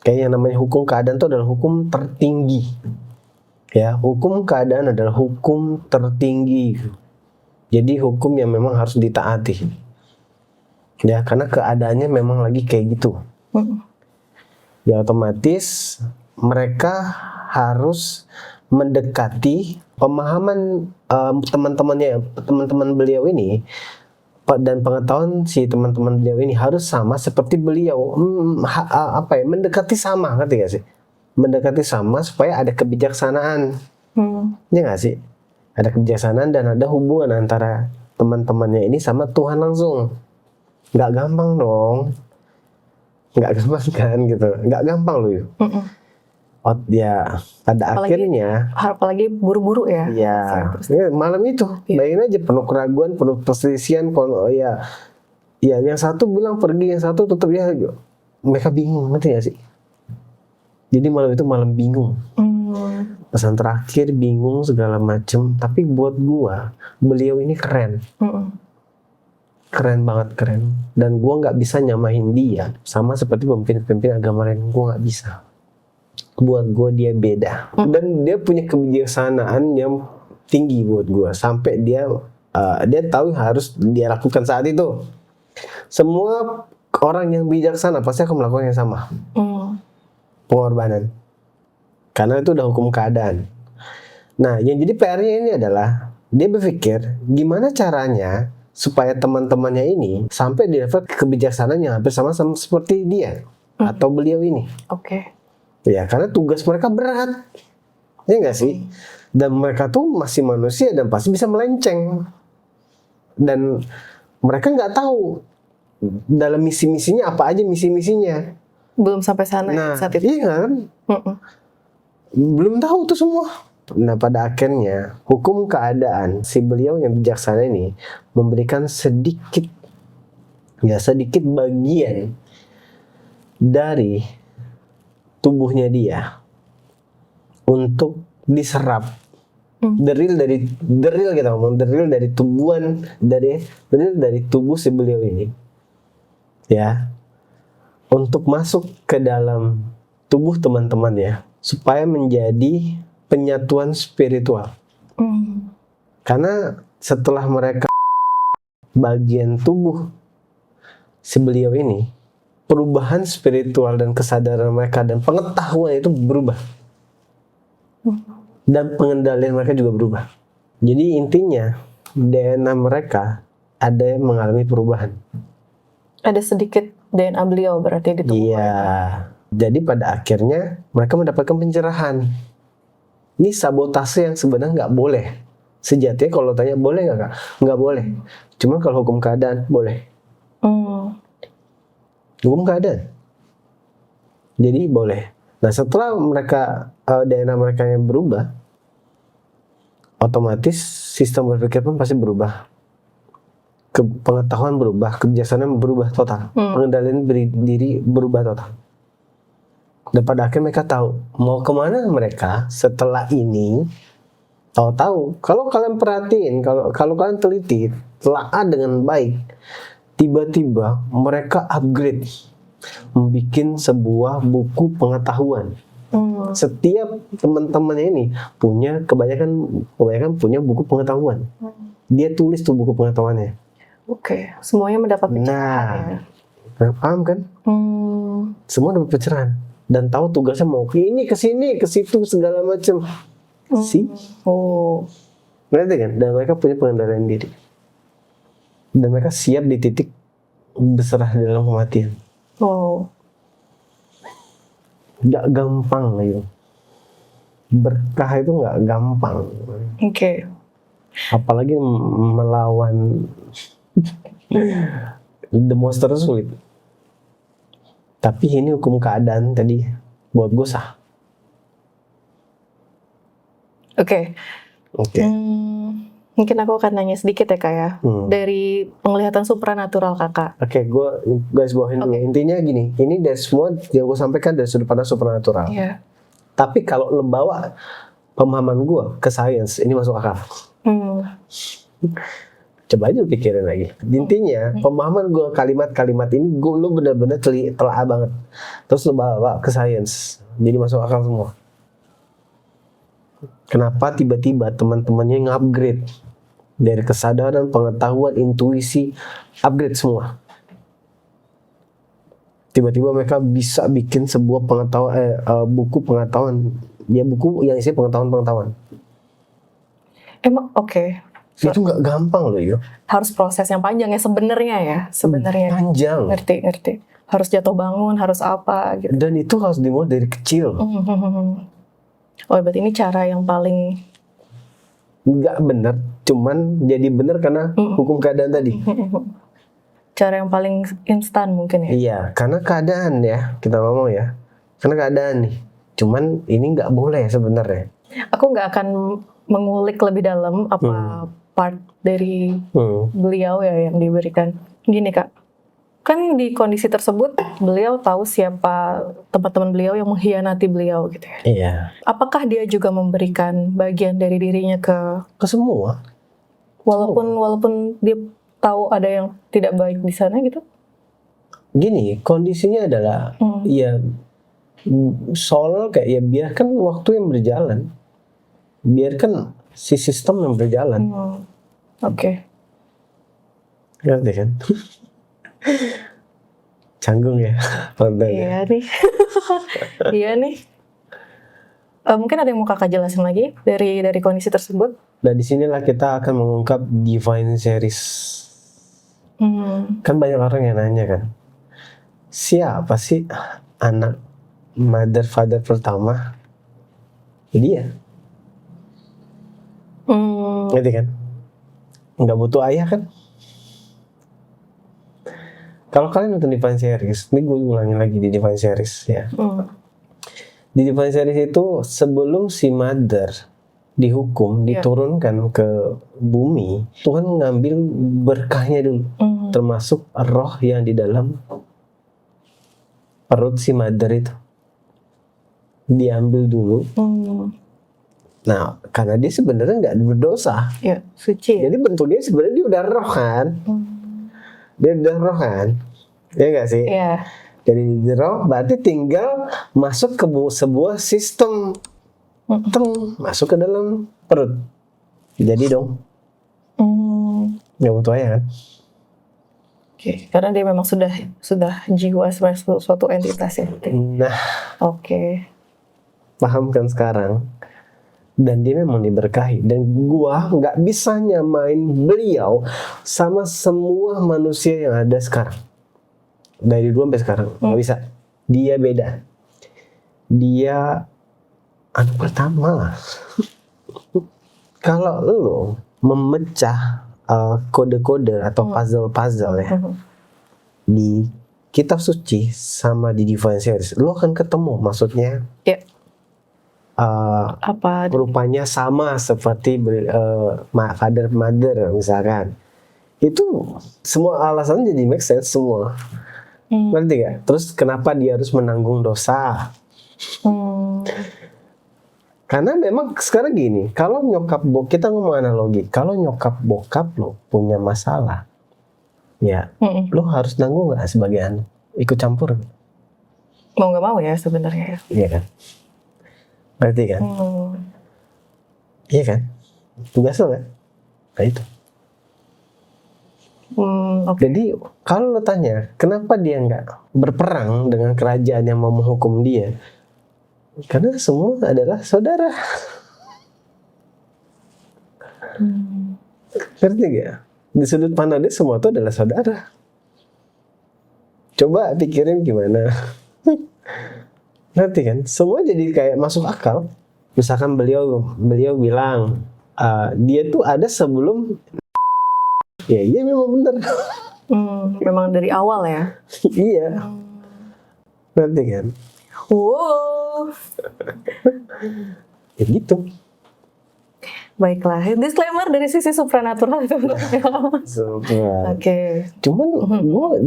Kayak yang namanya hukum keadaan itu adalah hukum tertinggi. Ya, hukum keadaan adalah hukum tertinggi. Jadi hukum yang memang harus ditaati. Ya, karena keadaannya memang lagi kayak gitu. Ya, otomatis mereka harus mendekati pemahaman teman-teman beliau ini, dan pengetahuan si teman-teman beliau ini harus sama seperti beliau. Mendekati sama, ngerti gak sih? Mendekati sama supaya ada kebijaksanaan. Ya gak sih? Ada kebijaksanaan dan ada hubungan antara teman-temannya ini sama Tuhan langsung. Gak gampang dong. Gak gampang kan gitu. Gak gampang loh yuk. Ya pada akhirnya apalagi buru-buru ya. Ya malam itu bayangin aja penuh keraguan, penuh perselisihan. Ya yang satu bilang pergi, yang satu tetap ya. Mereka bingung, ngerti gak sih? Jadi malam itu malam bingung. Pesan terakhir bingung segala macem. Tapi buat gua beliau ini keren. Keren banget, keren. Dan gua nggak bisa nyamahin dia sama seperti pemimpin-pemimpin agama lain. Gua nggak bisa. Buat gue dia beda, dan dia punya kebijaksanaan yang tinggi buat gue, sampai dia tahu harus dia lakukan saat itu. Semua orang yang bijaksana pasti akan melakukan yang sama, pengorbanan, karena itu udah hukum keadaan. Nah, yang jadi PR-nya ini adalah dia berpikir gimana caranya supaya teman-temannya ini sampai di level kebijaksanaan yang hampir sama seperti dia atau beliau ini. Ya, karena tugas mereka berat. Ya nggak sih? Dan mereka tuh masih manusia dan pasti bisa melenceng. Dan mereka nggak tahu dalam misi-misinya apa aja misi-misinya. Belum sampai sana saat itu. Iya kan? belum tahu tuh semua. Nah pada akhirnya hukum keadaan si beliau yang bijaksana ini memberikan sedikit bagian dari tubuhnya dia untuk diserap. Deril kita ngomong deril dari tubuh si beliau ini ya, untuk masuk ke dalam tubuh teman-temannya supaya menjadi penyatuan spiritual. Karena setelah mereka bagian tubuh si beliau ini, perubahan spiritual dan kesadaran mereka dan pengetahuan itu berubah. Dan pengendalian mereka juga berubah. Jadi intinya DNA mereka ada yang mengalami perubahan. Ada sedikit DNA beliau berarti di tubuh mereka. Iya. Jadi pada akhirnya mereka mendapatkan pencerahan. Ini sabotase yang sebenarnya nggak boleh. Sejatinya kalau tanya boleh nggak Kak? Nggak boleh. Cuman kalau hukum keadaan boleh. Hukum keadaan. Jadi boleh. Nah setelah mereka DNA mereka yang berubah, otomatis sistem berpikir pun pasti berubah, pengetahuan berubah, kebijaksanaan berubah total, pengendalian diri berubah total. Dan pada akhirnya mereka tahu mau kemana mereka setelah ini. Tahu kalau kalian perhatiin, kalau kalian teliti, telaah dengan baik, tiba-tiba mereka upgrade, membuat sebuah buku pengetahuan. Setiap teman-temannya ini punya kebanyakan punya buku pengetahuan. Dia tulis tuh buku pengetahuannya. Oke, semuanya mendapat pencerahan. Nah, paham kan? Semua dapat pencerahan dan tahu tugasnya mau ke ini, ke sini, ke situ segala macam. Ngerti kan? Dan mereka punya pengendalian diri. Dan mereka siap di titik berserah dalam kematian. Gak gampang gitu. Berkah itu gak gampang. Apalagi melawan the monster sulit. Tapi ini hukum keadaan tadi buat gue sah. Mungkin aku akan nanya sedikit ya Kak ya. Dari penglihatan supranatural Kakak. Gue guys bawahin dulu. Intinya gini, ini dari semua yang gue sampaikan dari sudut pandang supranatural. Tapi kalau lo bawa pemahaman gue ke sains, ini masuk akal. Coba aja pikirin lagi. Intinya pemahaman gue kalimat-kalimat ini lo benar-benar telah banget. Terus lo bawa ke sains, jadi masuk akal semua. Kenapa tiba-tiba teman-temannya nge-upgrade dari kesadaran, pengetahuan, intuisi, upgrade semua. Tiba-tiba mereka bisa bikin sebuah buku pengetahuan. Ya buku yang isi pengetahuan-pengetahuan. Emang itu nggak gampang loh yo. Harus proses yang panjang ya sebenarnya ya. Panjang. Ngerti. Harus jatuh bangun, harus apa gitu. Dan itu harus dimulai dari kecil. Berarti ini cara yang paling nggak benar, cuman jadi benar karena hukum keadaan tadi. Cara yang paling instan mungkin ya. Iya, karena keadaan ya, kita ngomong ya. Karena keadaan nih. Cuman ini nggak boleh sebenarnya. Aku nggak akan mengulik lebih dalam apa part dari beliau ya yang diberikan. Gini Kak, kan di kondisi tersebut beliau tahu siapa teman-teman beliau yang mengkhianati beliau gitu ya. Iya. Apakah dia juga memberikan bagian dari dirinya ke semua? Walaupun dia tahu ada yang tidak baik di sana gitu? Gini, kondisinya adalah ya soal kayak ya biarkan waktu yang berjalan. Biarkan si sistem yang berjalan. Ngerti kan? Canggung ya. Iya nih. Iya nih. Mungkin ada yang mau Kakak jelasin lagi dari kondisi tersebut? Nah disinilah kita akan mengungkap Divine Series. Kan banyak orang yang nanya kan, siapa sih anak mother father pertama? Dia. Ngerti kan? Nggak butuh ayah kan? Kalau kalian nonton Divine Series, ini gue ulangin lagi di Divine Series ya. Di Divine Series itu sebelum si Mother dihukum, diturunkan ke bumi, Tuhan ngambil berkahnya dulu, termasuk roh yang di dalam perut si Mother itu diambil dulu. Nah, karena dia sebenarnya nggak berdosa, suci. Jadi bentuknya sebenarnya dia udah roh kan, dia udah roh kan, ya nggak sih? Iya. Jadi roh berarti tinggal masuk ke sebuah sistem, masuk ke dalam perut. Jadi dong, nggak butuh ayah kan? Oke, karena dia memang sudah jiwa sebagai suatu entitas ya. Nah, paham kan sekarang? Dan dia memang diberkahi. Dan gua nggak bisa nyamain beliau sama semua manusia yang ada sekarang. Dari dulu sampai sekarang nggak bisa. Dia beda. Dia anak pertama. Kalau lo memecah kode-kode atau puzzle-puzzle ya di kitab suci sama di Divine Series, lo akan ketemu maksudnya. Apa rupanya sama seperti father mother misalkan, itu semua alasan jadi make sense semua. Ngerti gak? Terus kenapa dia harus menanggung dosa? Karena memang sekarang gini, kalau nyokap kita ngomong analogi, kalau nyokap bokap lo punya masalah, ya lo harus nanggung gak sebagai anak? Ikut campur? Mau nggak mau ya sebenarnya. Iya kan? Berarti kan? Iya kan? Tugas lo kan? Nah itu. Jadi kalau lo tanya kenapa dia nggak berperang dengan kerajaan yang mau menghukum dia, karena semua adalah saudara. Ngerti gak? Di sudut pandang dia semua itu adalah saudara. Coba pikirin gimana. Ngerti kan? Semua jadi kayak masuk akal. Misalkan beliau bilang dia tuh ada sebelum. Ya iya memang benar. Memang dari awal ya. Iya. Ngerti kan? Wow. Ya gitu. Baiklah, disclaimer dari sisi supranatural itu. Oke. Cuman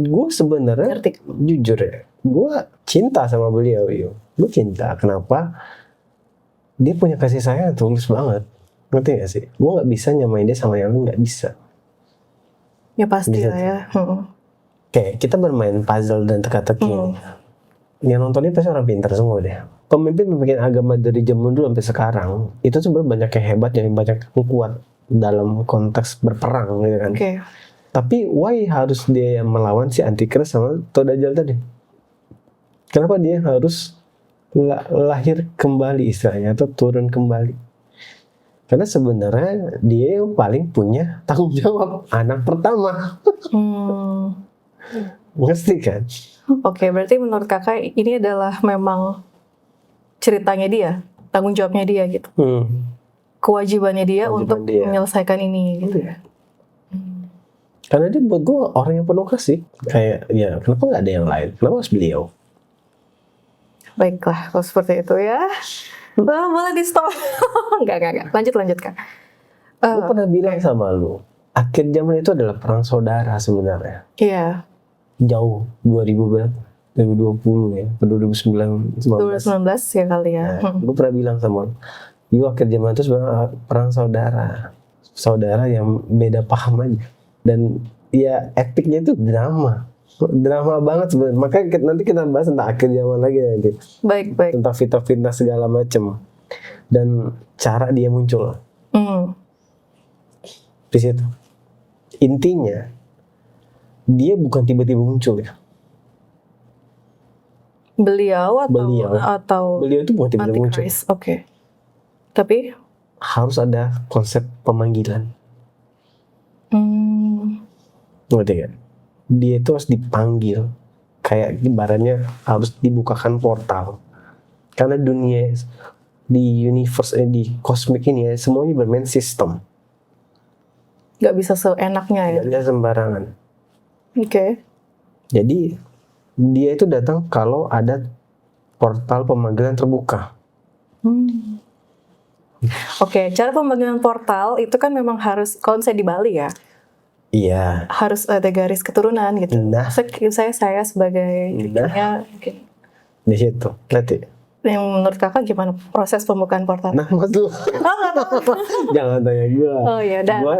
gue sebenarnya jujur ya, gue cinta sama beliau, gue cinta. Kenapa? Dia punya kasih sayang tulus banget. Ngerti gak sih? Gue nggak bisa nyamain dia sama yang lain, nggak bisa. Ya pasti lah ya. Kayak kita bermain puzzle dan teka-teki. Yang nontonnya pasti orang pintar semua deh. Pemimpin agama dari zaman dulu sampai sekarang itu sebenarnya banyak yang hebat, yang banyak yang kuat dalam konteks berperang gitu kan. Tapi why harus dia yang melawan si Antikris sama Dajjal tadi? Kenapa dia harus lahir kembali istilahnya atau turun kembali? Karena sebenarnya dia yang paling punya tanggung jawab, anak pertama. Ngerti kan? Oke, berarti menurut kakak ini adalah memang ceritanya dia, tanggung jawabnya dia gitu. Kewajibannya dia untuk menyelesaikan ini gitu ya. Karena dia buat gue orang yang penuh kasih. Kayak ya kenapa nggak ada yang lain? Kenapa harus beliau? Baiklah, kalau seperti itu ya. Boleh di stop. Enggak. Lanjut Kak. Gue pernah bilang sama lu, akhir zaman itu adalah perang saudara sebenarnya. Iya. Jauh 2020 ya, 2019 ya kali ya. Gue pernah bilang sama lu, akhir zaman itu sebenarnya perang saudara yang beda paham aja. Dan ya epicnya itu drama banget sebenarnya. Makanya nanti kita bahas tentang akhir zaman lagi nanti. Baik. Tentang fitnah-fitnah segala macam dan cara dia muncul. Di situ intinya dia bukan tiba-tiba muncul ya. Beliau itu bukan tiba-tiba muncul. Oke. Tapi harus ada konsep pemanggilan. Ngerti gak? Dia itu harus dipanggil, kayak ibaratnya harus dibukakan portal. Karena dunia di universe di kosmik ini ya, semuanya bermain sistem. Gak bisa seenaknya ya. Gak bisa sembarangan. Oke. Jadi dia itu datang kalau ada portal pemanggilan terbuka. Oke, cara pembagian portal itu kan memang harus, kalau misalnya di Bali ya, Iya. harus ada garis keturunan gitu. Nah. Saya sebagai cucunya mungkin Di situ, nanti. yang menurut kakak gimana proses pembukaan portal? Nah, maksud lu. Jangan tanya gue. Oh iya, dan Gue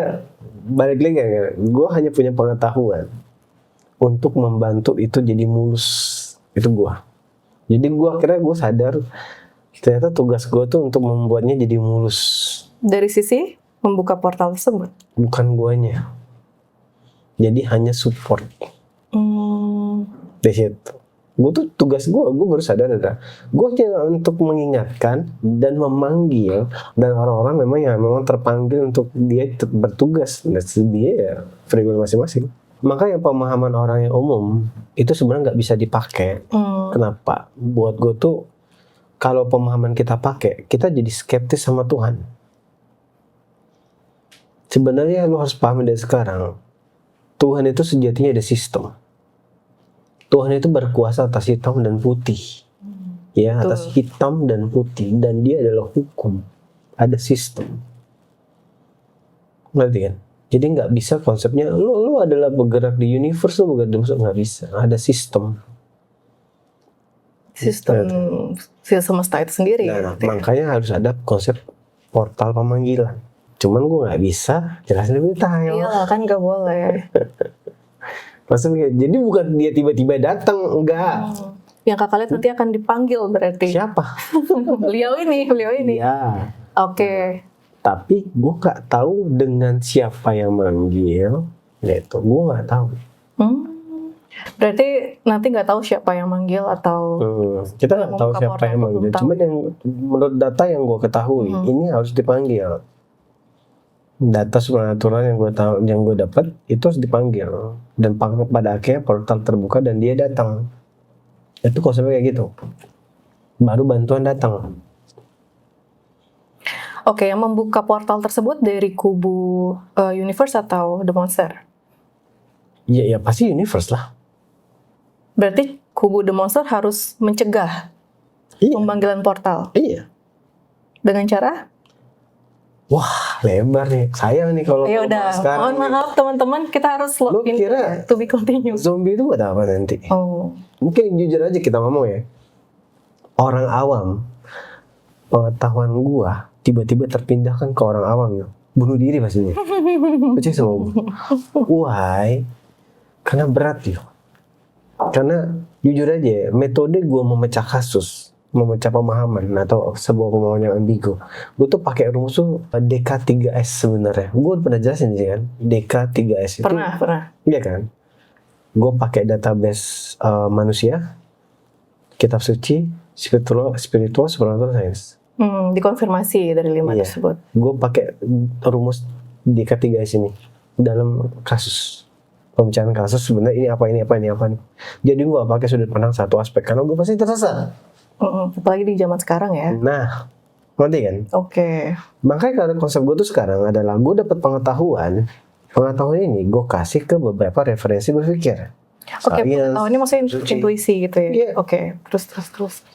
balik lagi ya, gue hanya punya pengetahuan untuk membantu itu jadi mulus. Itu gue. Jadi gue akhirnya gue sadar ternyata tugas gue tuh untuk membuatnya jadi mulus. dari sisi membuka portal tersebut. Bukan guanya. Jadi hanya support. Di situ. Gue tuh tugas gue baru sadar ada. Gue hanya untuk mengingatkan dan memanggil, dan orang-orang memang terpanggil untuk dia bertugas. Dan dia ya free will masing-masing. Makanya pemahaman orang yang umum itu sebenarnya nggak bisa dipakai. Kenapa? Buat gue tuh kalau pemahaman kita pakai, kita jadi skeptis sama Tuhan. Sebenarnya lu harus paham dari sekarang, Tuhan itu sejatinya ada sistem. Tuhan itu berkuasa atas hitam dan putih. Ya, atas hitam dan putih, dan dia adalah hukum. Ada sistem. Ngerti kan? Jadi nggak bisa konsepnya lu adalah bergerak di universe, lu bergerak di musuh, nggak bisa. Ada sistem. Sistem semesta itu sendiri. Nah, makanya harus ada konsep portal pemanggilan. Cuman gue nggak bisa jelasin lebih detail. Iya kan nggak boleh. Maksudnya jadi bukan dia tiba-tiba datang, enggak. Yang kakak lihat nanti akan dipanggil berarti. Siapa? beliau ini. Ya. Oke. Tapi gue nggak tahu dengan siapa yang manggil. Gitu, gue nggak tahu. Berarti nanti nggak tahu siapa yang manggil atau kita nggak tahu siapa yang manggil. Cuma yang menurut data yang gue ketahui, ini harus dipanggil. Data supernatural yang gue tahu, yang gue dapat itu harus dipanggil, dan pada akhirnya portal terbuka dan dia datang. Itu konsepnya kayak gitu. Baru bantuan datang. Oke, yang membuka portal tersebut dari kubu universe atau the monster? Ya pasti universe lah. Berarti kubu the monster harus mencegah pemanggilan portal. Iya. Dengan cara? Wah, lebar nih. Sayang nih kalau ya udah. Mohon maaf teman-teman, kita harus login kira to be continued. Zombie itu buat apa nanti? Mungkin jujur aja kita ngomong ya. Orang awam, pengetahuan gua tiba-tiba terpindahkan ke orang awam ya. Bunuh diri pastinya. Percaya sama gua. Why? Karena berat ya. Karena jujur aja, metode gue memecah kasus, memecah pemahaman atau sebuah pemahaman yang ambigu, gue tuh pakai rumus tuh DK3S sebenarnya. Gue pernah jelasin sih kan, DK3S itu. Pernah. Iya kan. Gue pakai database manusia, kitab suci, spiritual, supernatural science. Dikonfirmasi dari 5 tersebut. Gue pakai rumus DK3S ini dalam kasus. Pemecahan kasus sebenarnya ini apa nih. Jadi gue gak pakai sudut pandang satu aspek karena gue pasti tersesat. Apalagi di zaman sekarang ya. Nah, ngerti kan? Oke. Makanya karena konsep gue tuh sekarang adalah gue dapat pengetahuan ini gue kasih ke beberapa referensi berpikir. Oke, pengetahuan ini maksudnya intuisi gitu ya. Yeah. Oke, terus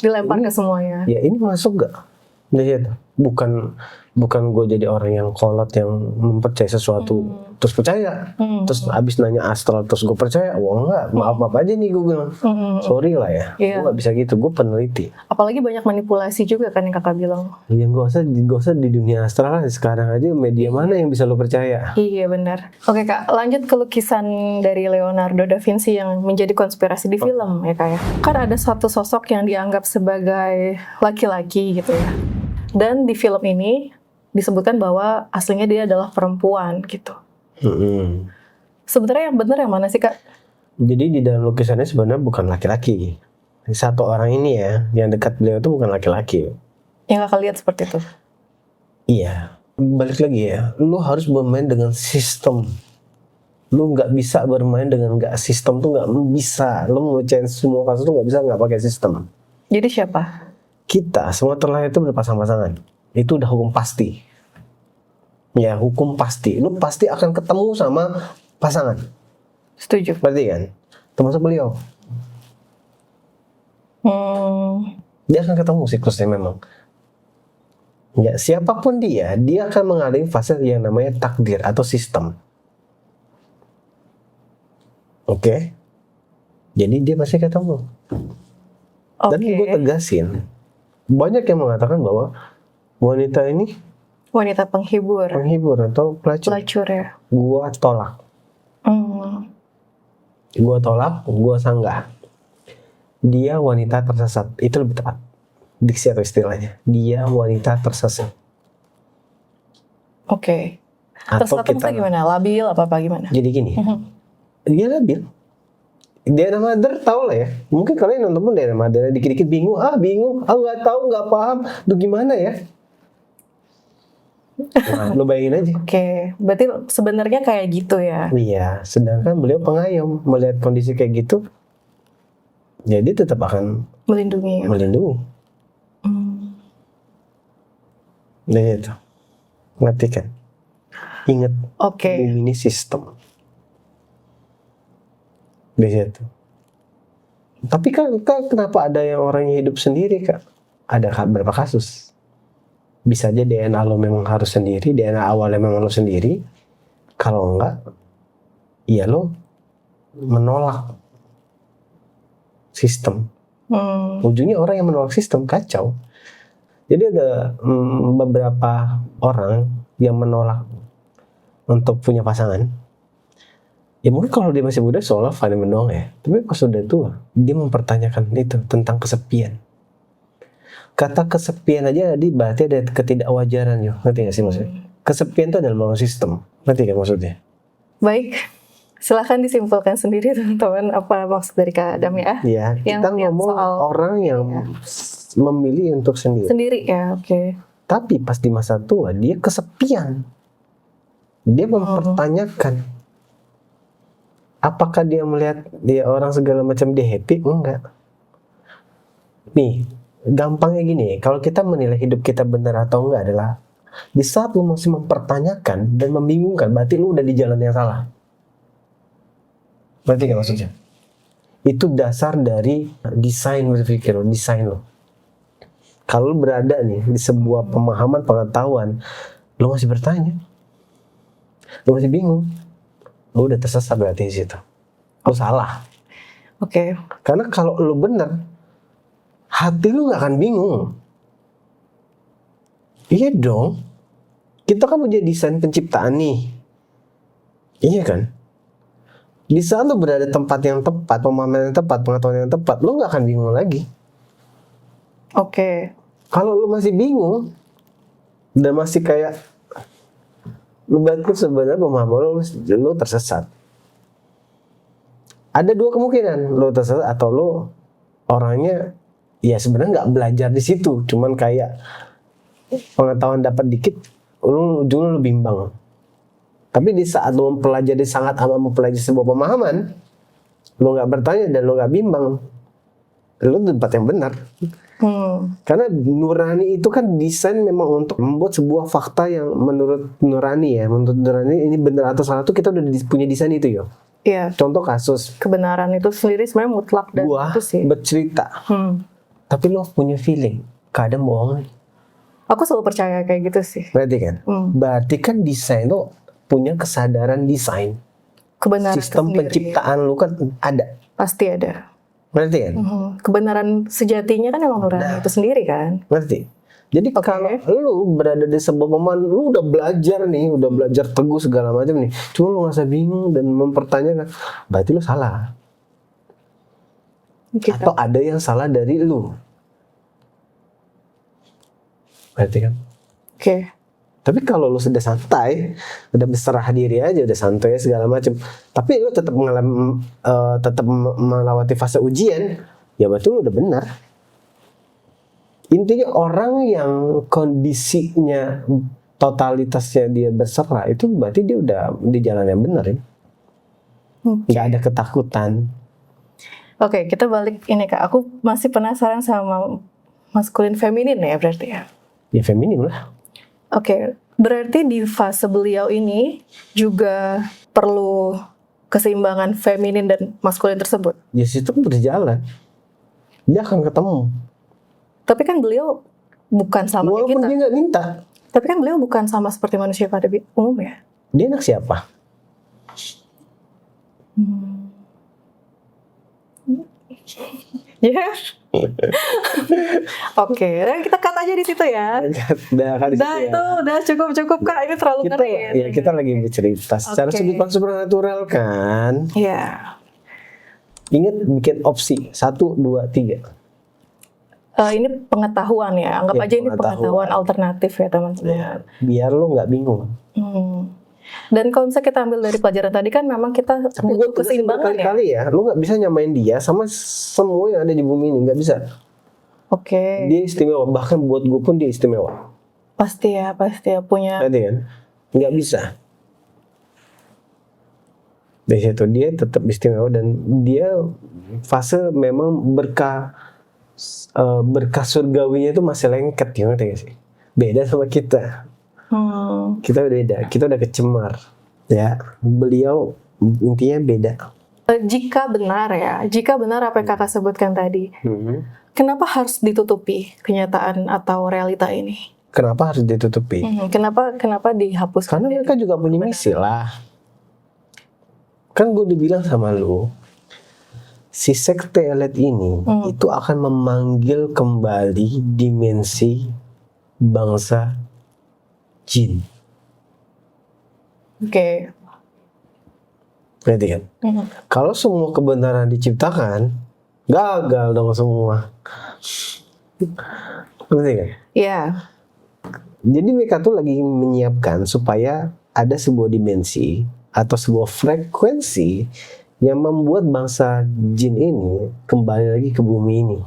dilempar ke semuanya. Ya ini masuk gak? Lihat, bukan gue jadi orang yang kolot yang mempercayai sesuatu terus percaya, terus abis nanya astral terus gue percaya. Wah enggak, maaf aja nih gue bilang, sorry lah ya, gue nggak bisa gitu, gue peneliti. Apalagi banyak manipulasi juga kan yang kakak bilang. Iya, gak usah di dunia astral lah. Sekarang aja media mana yang bisa lo percaya? Iya benar. Oke kak, lanjut ke lukisan dari Leonardo da Vinci yang menjadi konspirasi di film ya kak ya. Kan ada satu sosok yang dianggap sebagai laki-laki gitu ya. Dan di film ini disebutkan bahwa aslinya dia adalah perempuan gitu. Sebenarnya yang benar yang mana sih kak? Jadi di dalam lukisannya sebenarnya bukan laki-laki. Satu orang ini ya, yang dekat beliau itu bukan laki-laki. Yang kakak lihat seperti itu? Iya. Balik lagi ya, lu harus bermain dengan sistem. Lu nggak bisa bermain dengan nggak sistem tuh nggak bisa. Lu mau change semua kasus tuh nggak bisa nggak pakai sistem. Jadi siapa? Kita semua terlahir itu berpasang-pasangan. Itu udah hukum pasti. Ya, hukum pasti. Lu pasti akan ketemu sama pasangan. Setuju. Berarti kan? Termasuk beliau. Dia akan ketemu siklusnya memang. Ya, siapapun dia akan mengalami fase yang namanya takdir atau sistem. Oke. Jadi dia pasti ketemu. Dan gue tegasin, banyak yang mengatakan bahwa wanita ini wanita penghibur atau pelacur ya. Gue tolak. Gue tolak, gue sanggah. Dia wanita tersesat, itu lebih tepat diksi atau istilahnya. Dia wanita tersesat. Oke. Tersesat itu gimana? Labil apa gimana? Jadi gini, dia labil. Diana Mother tau lah ya. Mungkin kalian nonton pun Diana Mother dikit-dikit bingung, nggak tahu, nggak paham, tuh gimana ya? Nah, lo bayangin aja. Oke, berarti sebenarnya kayak gitu ya? Iya, sedangkan beliau pengayom melihat kondisi kayak gitu, jadi tetap akan melindungi. Nah itu, ngerti kan? Ingat, bumi ini sistem. Di situ. Tapi kan kenapa ada yang orang yang hidup sendiri, Kak? Ada berapa kasus? Bisa aja DNA lo memang harus sendiri, DNA awalnya memang lo sendiri. Kalau enggak, ya lo menolak sistem. Ujungnya orang yang menolak sistem kacau. Jadi ada beberapa orang yang menolak untuk punya pasangan. Ya mungkin kalau dia masih muda seolah fine doang ya. Tapi pas sudah tua, dia mempertanyakan itu tentang kesepian. Kata kesepian aja berarti ada ketidakwajaran yo. Ngerti gak sih maksudnya? Kesepian itu adalah masalah sistem. Ngerti gak maksudnya? Baik. Silahkan disimpulkan sendiri teman-teman apa maksud dari Kak Adam ya. Iya, kita ngomong soal orang yang memilih untuk sendiri. Sendiri ya, oke. Tapi pas di masa tua dia kesepian. Dia mempertanyakan apakah dia melihat dia orang segala macam dia happy? Enggak. Nih, gampangnya gini, kalau kita menilai hidup kita benar atau enggak adalah di saat lu masih mempertanyakan dan membingungkan, berarti lu udah di jalan yang salah. Berarti nggak maksudnya? Itu dasar dari desain berpikir lo, desain lo. Kalau lu berada nih di sebuah pemahaman pengetahuan, lu masih bertanya, lu masih bingung, lu udah tersesat berarti di situ. Lu salah. Oke. Karena kalau lu benar, hati lu nggak akan bingung. Iya dong. Kita kan punya desain penciptaan nih. Iya kan? Di saat lu berada di tempat yang tepat, pemahaman yang tepat, pengetahuan yang tepat, lu nggak akan bingung lagi. Oke. Kalau lu masih bingung dan masih kayak lu berarti sebenarnya pemahaman lu tersesat. Ada dua kemungkinan, lu tersesat atau lu orangnya ya sebenarnya nggak belajar di situ, cuman kayak pengetahuan dapat dikit, lu ujungnya lu bimbang. Tapi di saat lu mempelajari sangat amat mempelajari sebuah pemahaman, lu nggak bertanya dan lu nggak bimbang, lu di tempat yang benar. Karena nurani itu kan desain memang untuk membuat sebuah fakta yang menurut nurani ya, menurut nurani ini benar atau salah tuh kita udah punya desain itu ya. Iya. Contoh kasus kebenaran itu sendiri sebenarnya mutlak dan gua itu sih. Bercerita, tapi lo punya feeling kadang bohong. Aku selalu percaya kayak gitu sih. Berarti kan, berarti kan desain lo punya kesadaran desain. Kebenaran sistem penciptaan lu kan ada. Pasti ada. Ngerti kan? Kebenaran sejatinya kan emang nurani itu sendiri kan. Ngerti. Jadi kalau lu berada di sebuah pemahaman, lu udah belajar nih, udah belajar teguh segala macam nih, cuma lu ngerasa bingung dan mempertanyakan, berarti lu salah. Atau ada yang salah dari lu. Berarti kan? Oke. Tapi kalau lu sudah santai, udah berserah diri aja, udah santai segala macam, tapi lu tetap mengalami, tetap melewati fase ujian, ya berarti lu udah benar. Intinya orang yang kondisinya totalitasnya dia berserah itu berarti dia udah di jalan yang benar ya. Nggak ada ketakutan. Oke, kita balik ini Kak. Aku masih penasaran sama maskulin feminin ya berarti ya. Ya feminim lah. Oke, berarti di fase beliau ini juga perlu keseimbangan feminin dan maskulin tersebut. Ya situ kan berjalan. Dia akan ketemu. Tapi kan beliau bukan sama kayak Walaupun kita. dia nggak minta. Tapi kan beliau bukan sama seperti manusia pada umumnya. Dia anak siapa? Ya. Oke, kita cut aja di situ ya. Udah kan Udah itu, udah cukup Kak. Ini terlalu kita, ngeri ya kita lagi bercerita secara Oke. sudut pandang supernatural kan. Iya. Ingat bikin opsi 1, 2, 3. Ini pengetahuan ya. Anggap Ya, aja ini pengetahuan pengetahuan. alternatif ya teman-teman. Ya, biar lo nggak bingung. Dan kalau misalnya kita ambil dari pelajaran tadi kan memang kita Tapi gue butuh keseimbangan ya. kali ya, lo nggak bisa nyamain dia sama semua yang ada di bumi ini, nggak bisa. Oke. Dia istimewa, bahkan buat gue pun dia istimewa. Pasti ya punya. Ngerti kan? Nggak bisa. Dari situ dia tetap istimewa dan dia fase memang berkah surgawinya itu masih lengket ya, ngerti gak sih? Beda sama kita. Kita beda, kita udah kecemar ya. Beliau intinya beda. Jika benar apa yang kakak sebutkan tadi, kenapa harus ditutupi kenyataan atau realita ini? Kenapa harus ditutupi? Kenapa dihapuskan? Karena mereka juga punya misi lah. Kan gue udah bilang sama lu, si sekte elit ini itu akan memanggil kembali dimensi bangsa jin. Oke. Ngerti kan? Kalau semua kebenaran diciptakan, gagal dong semua. Ngerti kan? Iya. Jadi mereka tuh lagi menyiapkan supaya ada sebuah dimensi atau sebuah frekuensi yang membuat bangsa jin ini kembali lagi ke bumi ini.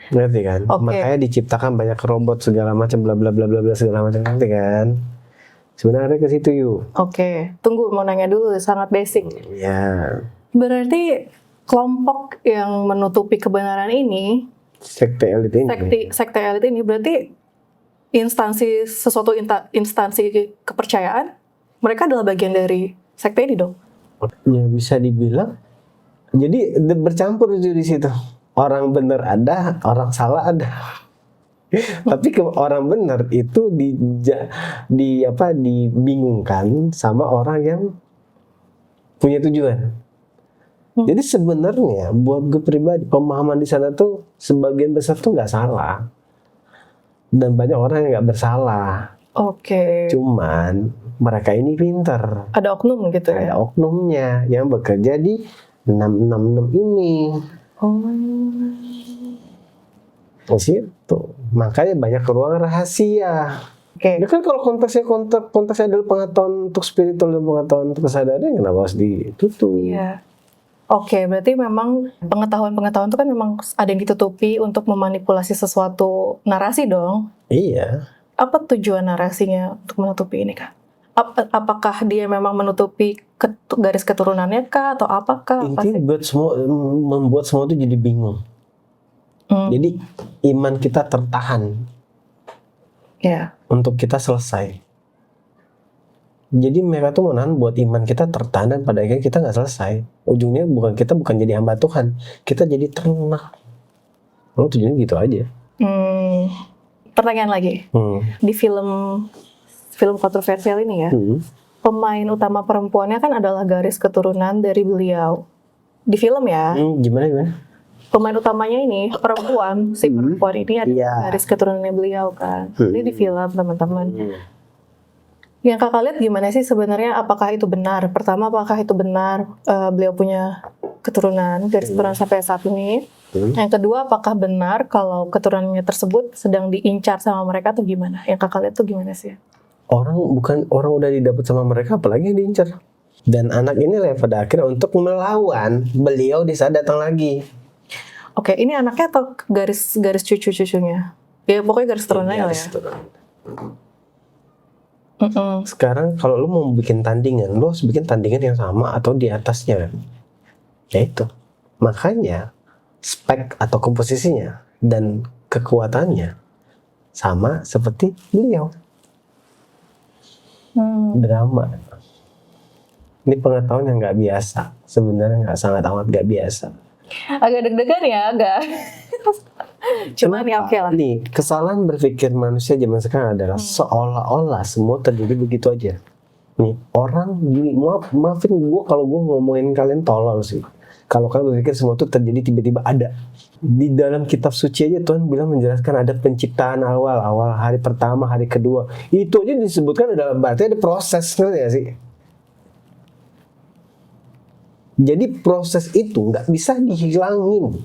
Ngerti kan? Makanya diciptakan banyak robot segala macam bla bla bla bla bla segala macam, ngerti kan? Sebenarnya ke situ yuk. Oke, tunggu mau nanya dulu, sangat basic. Ya. Berarti kelompok yang menutupi kebenaran ini, sekte elit ini. Sekte elit ini berarti instansi kepercayaan, mereka adalah bagian dari sekte ini dong. Ya bisa dibilang. Jadi bercampur di situ. Orang benar ada, orang salah ada. Tapi orang benar itu dibingungkan sama orang yang punya tujuan. Jadi sebenarnya buat gue pribadi pemahaman di sana tuh sebagian besar tuh nggak salah dan banyak orang yang nggak bersalah. Oke. Cuman mereka ini pintar. Ada oknum gitu ya? Ada oknumnya yang bekerja di 666 ini. Di situ. Makanya banyak ruang rahasia. Oke. Ya kan kalau konteksnya adalah pengetahuan untuk spiritual dan pengetahuan untuk kesadaran, kenapa harus ditutup? Iya. Oke, berarti memang pengetahuan itu kan memang ada yang ditutupi untuk memanipulasi sesuatu narasi dong. Iya. Apa tujuan narasinya untuk menutupi ini Kak? Apakah dia memang menutupi garis keturunannya kah atau apakah? Intinya membuat semua itu jadi bingung. Jadi iman kita tertahan. Ya. Untuk kita selesai. Jadi mereka tuh menahan buat iman kita tertahan dan pada akhirnya kita nggak selesai. Ujungnya bukan jadi hamba Tuhan, kita jadi ternak. Tujuannya gitu aja. Pertanyaan lagi. Di film kontroversial ini ya, pemain utama perempuannya kan adalah garis keturunan dari beliau. Di film ya. Gimana? Pemain utamanya ini perempuan, si perempuan ini adalah garis keturunannya beliau kan. Ini di film teman-teman. Yang kakak lihat gimana sih sebenarnya, apakah itu benar? Pertama, apakah itu benar beliau punya keturunan, garis keturunan sampai saat ini? Yang kedua, apakah benar kalau keturunannya tersebut sedang diincar sama mereka atau gimana? Yang kakak lihat tuh gimana sih? Orang udah didapat sama mereka, apalagi yang diincar. Dan anak ini lah pada akhirnya untuk melawan beliau di saat datang lagi. Oke, ini anaknya atau garis cucu-cucunya? Ya pokoknya garis keturunannya lah ya. Sekarang kalau lu mau bikin tandingan, lu harus bikin tandingan yang sama atau di atasnya. Ya itu. Makanya spek atau komposisinya dan kekuatannya sama seperti beliau. Drama. Ini pengetahuan yang nggak biasa. Sebenarnya sangat amat nggak biasa. Agak deg-degan ya, agak. Cuma nih oke lah. Nih, kesalahan berpikir manusia zaman sekarang adalah seolah-olah semua terjadi begitu aja. Nih, orang gini, maafin gue kalau gue ngomongin kalian tolol sih. Kalau kalian berpikir semua itu terjadi tiba-tiba ada. Di dalam kitab suci aja Tuhan bilang menjelaskan ada penciptaan awal hari pertama, hari kedua. Itu aja disebutkan adalah berarti ada proses, ngerti gak sih? Jadi proses itu nggak bisa dihilangin.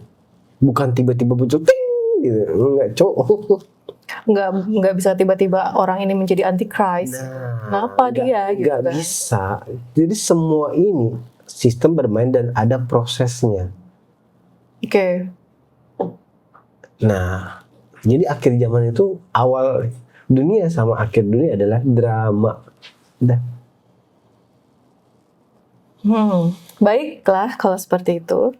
Bukan tiba-tiba muncul ting gitu. Nggak, cowok. Nggak bisa tiba-tiba orang ini menjadi antichrist. Kenapa dia gitu nggak kan? bisa. Jadi semua ini sistem bermain dan ada prosesnya. Oke. Nah, jadi akhir zaman itu awal dunia sama akhir dunia adalah drama. Udah. Baiklah kalau seperti itu.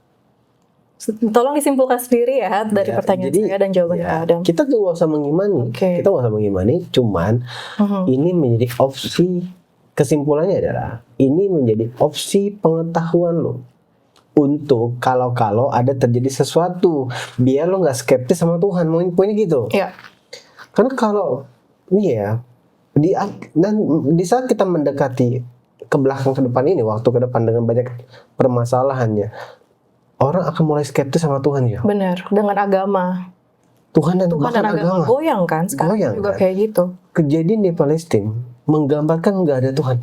Tolong disimpulkan sendiri ya dari pertanyaan jadi, saya dan jawaban Kak Adam. Kita tuh gak usah mengimani. Kita gak usah mengimani, cuman ini menjadi opsi. Kesimpulannya adalah ini menjadi opsi pengetahuan lo untuk kalau ada terjadi sesuatu, biar lo nggak skeptis sama Tuhan. Poinnya gitu. Iya. Karena kalau di saat kita mendekati ke belakang ke depan ini, waktu ke depan dengan banyak permasalahannya, orang akan mulai skeptis sama Tuhan ya. Benar, dengan agama. Tuhan dan agama goyang kan sekarang goyang, juga kan? Kayak gitu. Kejadian di Palestina menggambarkan nggak ada Tuhan.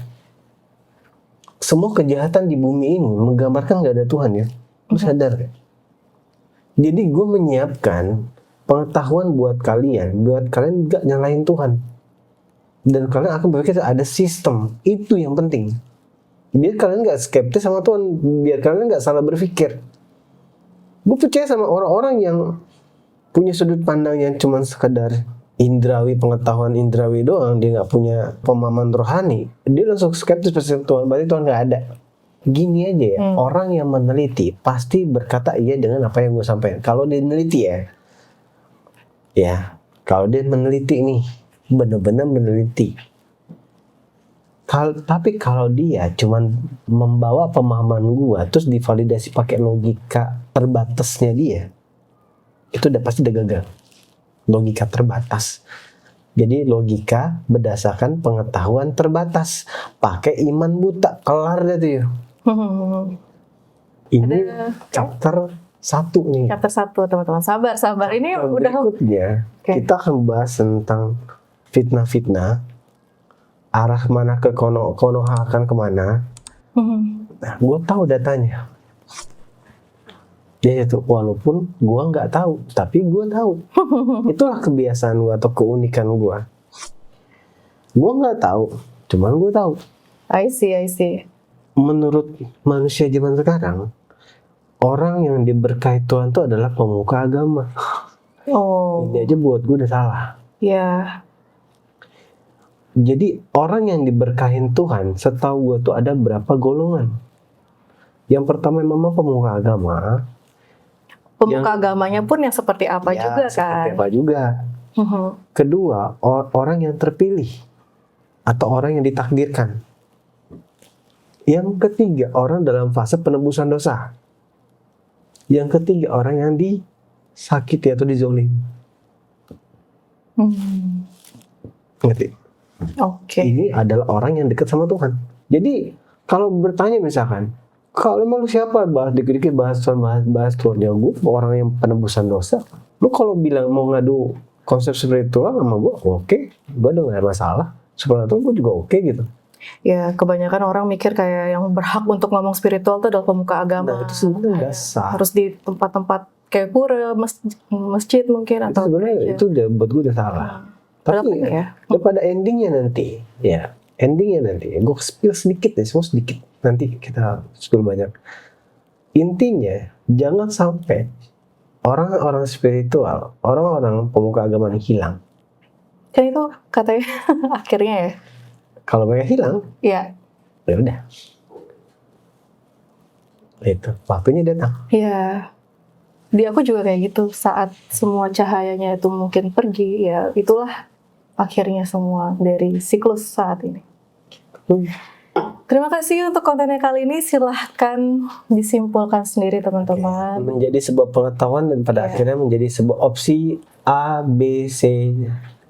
Semua kejahatan di bumi ini menggambarkan nggak ada Tuhan ya. Lu sadar ya? Jadi gue menyiapkan pengetahuan buat kalian nggak nyalahin Tuhan. Dan kalian akan berpikir ada sistem. Itu yang penting. Biar kalian nggak skeptis sama Tuhan. Biar kalian nggak salah berpikir. Gue percaya sama orang-orang yang punya sudut pandang yang cuma sekedar indrawi, pengetahuan indrawi doang, dia nggak punya pemahaman rohani, dia langsung skeptis pasti Tuhan, berarti Tuhan nggak ada. Gini aja ya, orang yang meneliti pasti berkata iya dengan apa yang gue sampaikan. Kalau dia meneliti ya kalau dia meneliti nih, benar-benar meneliti. Tapi kalau dia cuman membawa pemahaman gue, terus divalidasi pakai logika terbatasnya dia, itu udah pasti udah gagal. Logika terbatas. Jadi logika berdasarkan pengetahuan terbatas. Pakai iman buta, kelar deh tuh. Ini chapter 1 nih. Chapter 1 teman-teman. Sabar. Ini udah berikutnya kita akan bahas tentang fitnah-fitnah. Arah mana ke Konoha akan kemana. Nah, gue tahu datanya. Dia itu walaupun gue nggak tahu, tapi gue tahu. Itulah kebiasaan gue atau keunikan gue. Gue nggak tahu, cuman gue tahu. I see. Menurut manusia zaman sekarang, orang yang diberkahi Tuhan itu adalah pemuka agama. Ini aja buat gue udah salah. Ya. Jadi orang yang diberkahin Tuhan, setahu gue tuh ada berapa golongan. Yang pertama memang pemuka agama. Pemuka agamanya pun yang seperti apa juga kan? Seperti apa juga. Kedua, orang yang terpilih atau orang yang ditakdirkan. Yang ketiga, orang dalam fase penebusan dosa. Yang ketiga, orang yang disakiti atau dizolimi. Ngerti? Oke. Ini adalah orang yang dekat sama Tuhan. Jadi kalau bertanya misalkan, kalau emang lu siapa bahas dikit-dikit bahas Tuhan, ya gue orang yang penebusan dosa. Lu kalau bilang mau ngadu konsep spiritual sama gue, oke, gue udah gak ada masalah. Supernatural gue juga oke gitu. Ya kebanyakan orang mikir kayak yang berhak untuk ngomong spiritual itu adalah pemuka agama. Nah itu sebenarnya nggak sah. Harus di tempat-tempat kayak pura, masjid mungkin atau sebenarnya itu udah buat gue udah salah. Tapi pada endingnya nanti, gue spill sedikit deh, semua sedikit. Nanti kita spill banyak. Intinya, jangan sampai orang-orang spiritual, orang-orang pemuka agama ini hilang. Kan itu katanya akhirnya ya. Kalau mereka hilang, ya udah. Itu waktunya datang. Iya. Di aku juga kayak gitu. Saat semua cahayanya itu mungkin pergi, ya itulah akhirnya semua dari siklus saat ini. Terima kasih untuk kontennya kali ini. Silahkan disimpulkan sendiri teman-teman. Menjadi sebuah pengetahuan dan pada akhirnya menjadi sebuah opsi A, B, C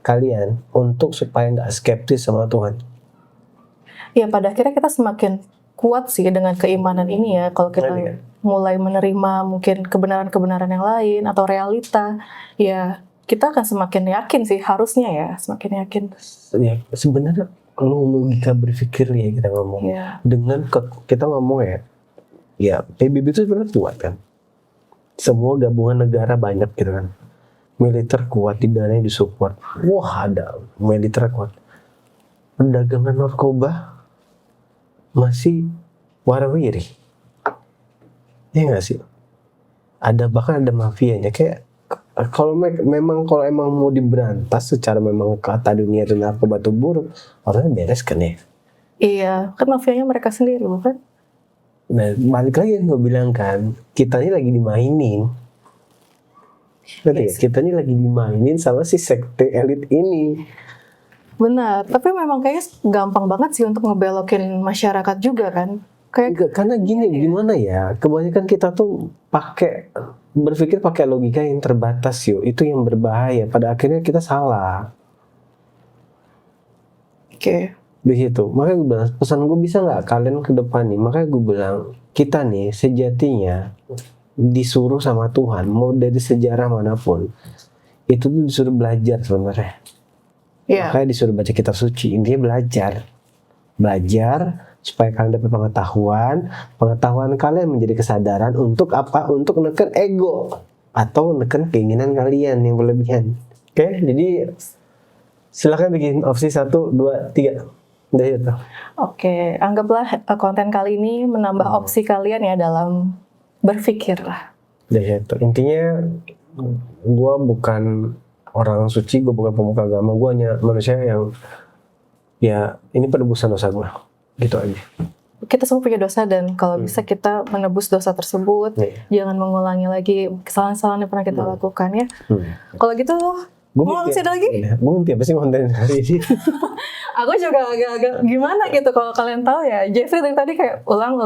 kalian untuk supaya nggak skeptis sama Tuhan. Ya pada akhirnya kita semakin kuat sih dengan keimanan ini ya. Kalau kita mulai menerima mungkin kebenaran-kebenaran yang lain atau realita, ya kita akan semakin yakin sih, harusnya ya semakin yakin. Ya sebenarnya logika berpikir ya kita ngomong dengan kita ngomong ya PBB itu sebenarnya kuat kan, semua gabungan negara banyak gitu kan, militer kuat, dananya disupport, wah ada militer kuat, perdagangan narkoba masih warawiri, ya nggak sih, ada bahkan ada mafianya kayak. Kalau memang mau diberantas secara memang kata dunia itu narkoba itu buruk, orangnya beres kan ya? Iya, kan mafianya mereka sendiri bukan? Nah balik lagi yang gue bilang kan, kita ini lagi dimainin, kita ini lagi dimainin sama si sekte elit ini. Benar, tapi memang kayaknya gampang banget sih untuk ngebelokin masyarakat juga kan? Karena gini, gimana ya, kebanyakan kita tuh berpikir pakai logika yang terbatas itu yang berbahaya. Pada akhirnya kita salah. Oke. Begitu. Makanya gue bilang, pesan gue bisa nggak kalian ke depan nih. Makanya gue bilang, kita nih sejatinya disuruh sama Tuhan, mau dari sejarah manapun, itu tuh disuruh belajar sebenarnya. Makanya disuruh baca kitab suci. Intinya belajar supaya kalian dapat pengetahuan kalian menjadi kesadaran untuk apa? Untuk neken ego atau neken keinginan kalian yang berlebihan. Oke, jadi silakan bikin opsi 1, 2, 3. Udah itu. Oke, anggaplah konten kali ini menambah opsi kalian ya dalam berpikir lah. Udah itu. Intinya gue bukan orang suci, gue bukan pemuka agama, gue hanya manusia yang ya ini penebusan dosa gue. Gitu aja. Kita semua punya dosa dan kalau bisa kita menebus dosa tersebut, jangan mengulangi lagi kesalahan-kesalahan yang pernah kita lakukan ya. Kalau gitu, mau ngomong lagi? Gue mimpi apa sih konten hari ini? Aku juga agak-agak gimana gitu kalau kalian tahu ya. Jeffrey dari tadi kayak ulang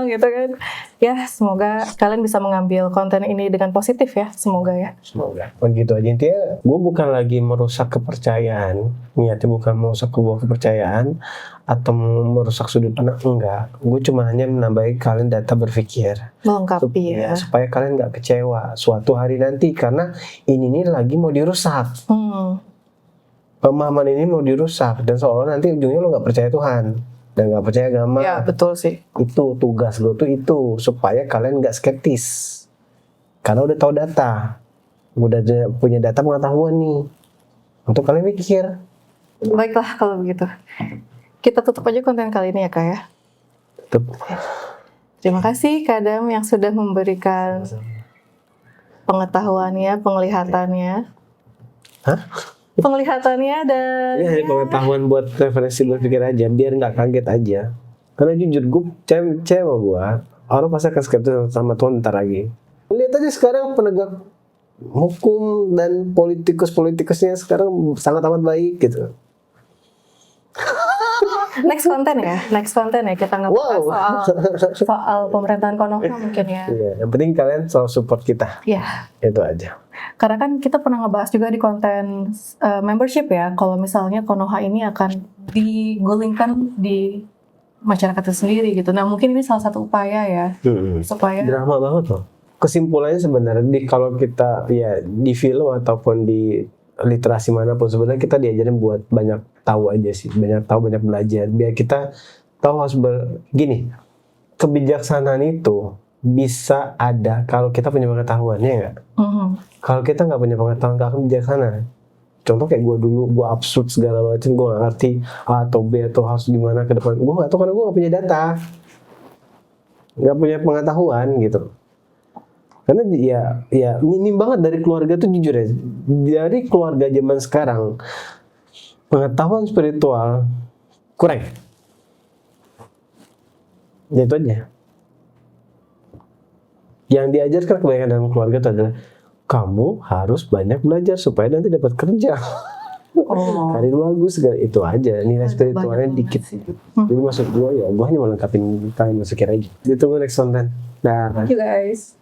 gitu kan. Ya semoga kalian bisa mengambil konten ini dengan positif ya. Semoga ya. Semoga. Begitu aja intinya. Gue bukan lagi merusak kepercayaan. Niatnya bukan merusak sebuah kepercayaan atau merusak sudut pandang, enggak. Gue cuma hanya menambah kalian data berpikir. Melengkapi ya. Supaya kalian nggak kecewa suatu hari nanti karena ini nih lagi mau dirusak. Pemahaman ini mau dirusak dan seolah nanti ujungnya lo nggak percaya Tuhan dan nggak percaya agama. Ya betul sih. Itu tugas gue tuh itu supaya kalian nggak skeptis karena udah tahu data, udah punya data pengetahuan nih untuk kalian mikir. Baiklah kalau begitu. Kita tutup aja konten kali ini ya Kak ya. Tutup. Terima kasih Kak Adam yang sudah memberikan pengetahuannya, penglihatannya. Hah? Penglihatannya dan ya pengetahuan buat referensi berpikir aja biar nggak kaget aja karena jujur gue cewek gue orang pasti akan skeptis sama Tuhan ntar lagi. Lihat aja sekarang penegak hukum dan politikusnya sekarang sangat amat baik gitu. Next konten ya kita ngebahas soal pemerintahan Konoha mungkin ya. Iya, yang penting kalian selalu support kita. Iya. Itu aja. Karena kan kita pernah ngebahas juga di konten membership ya, kalau misalnya Konoha ini akan digulingkan di masyarakat itu sendiri gitu. Nah mungkin ini salah satu upaya ya supaya drama banget loh. Kesimpulannya sebenarnya kalau kita ya di film ataupun di literasi manapun sebenarnya kita diajarin buat banyak tahu aja sih, banyak tahu, banyak belajar biar kita tahu harus gini, kebijaksanaan itu bisa ada kalau kita punya pengetahuan ya nggak? Kalau kita nggak punya pengetahuan nggak akan bijaksana. Contoh kayak gue dulu, gue absurd segala macam, gue nggak ngerti A atau B atau harus gimana ke depan, gue nggak tahu karena gue nggak punya data, nggak punya pengetahuan gitu. Karena ya minim banget dari keluarga tuh jujur ya, dari keluarga zaman sekarang pengetahuan spiritual kurang. Ya itu aja. Yang diajarkan kebanyakan dalam keluarga itu adalah kamu harus banyak belajar supaya nanti dapat kerja. Karir bagus, itu aja. Nilai spiritualnya dikit. Jadi maksud gue ya, gue hanya melengkapi kalian masuk aja. Ditunggu next content. Dah. Thank you guys.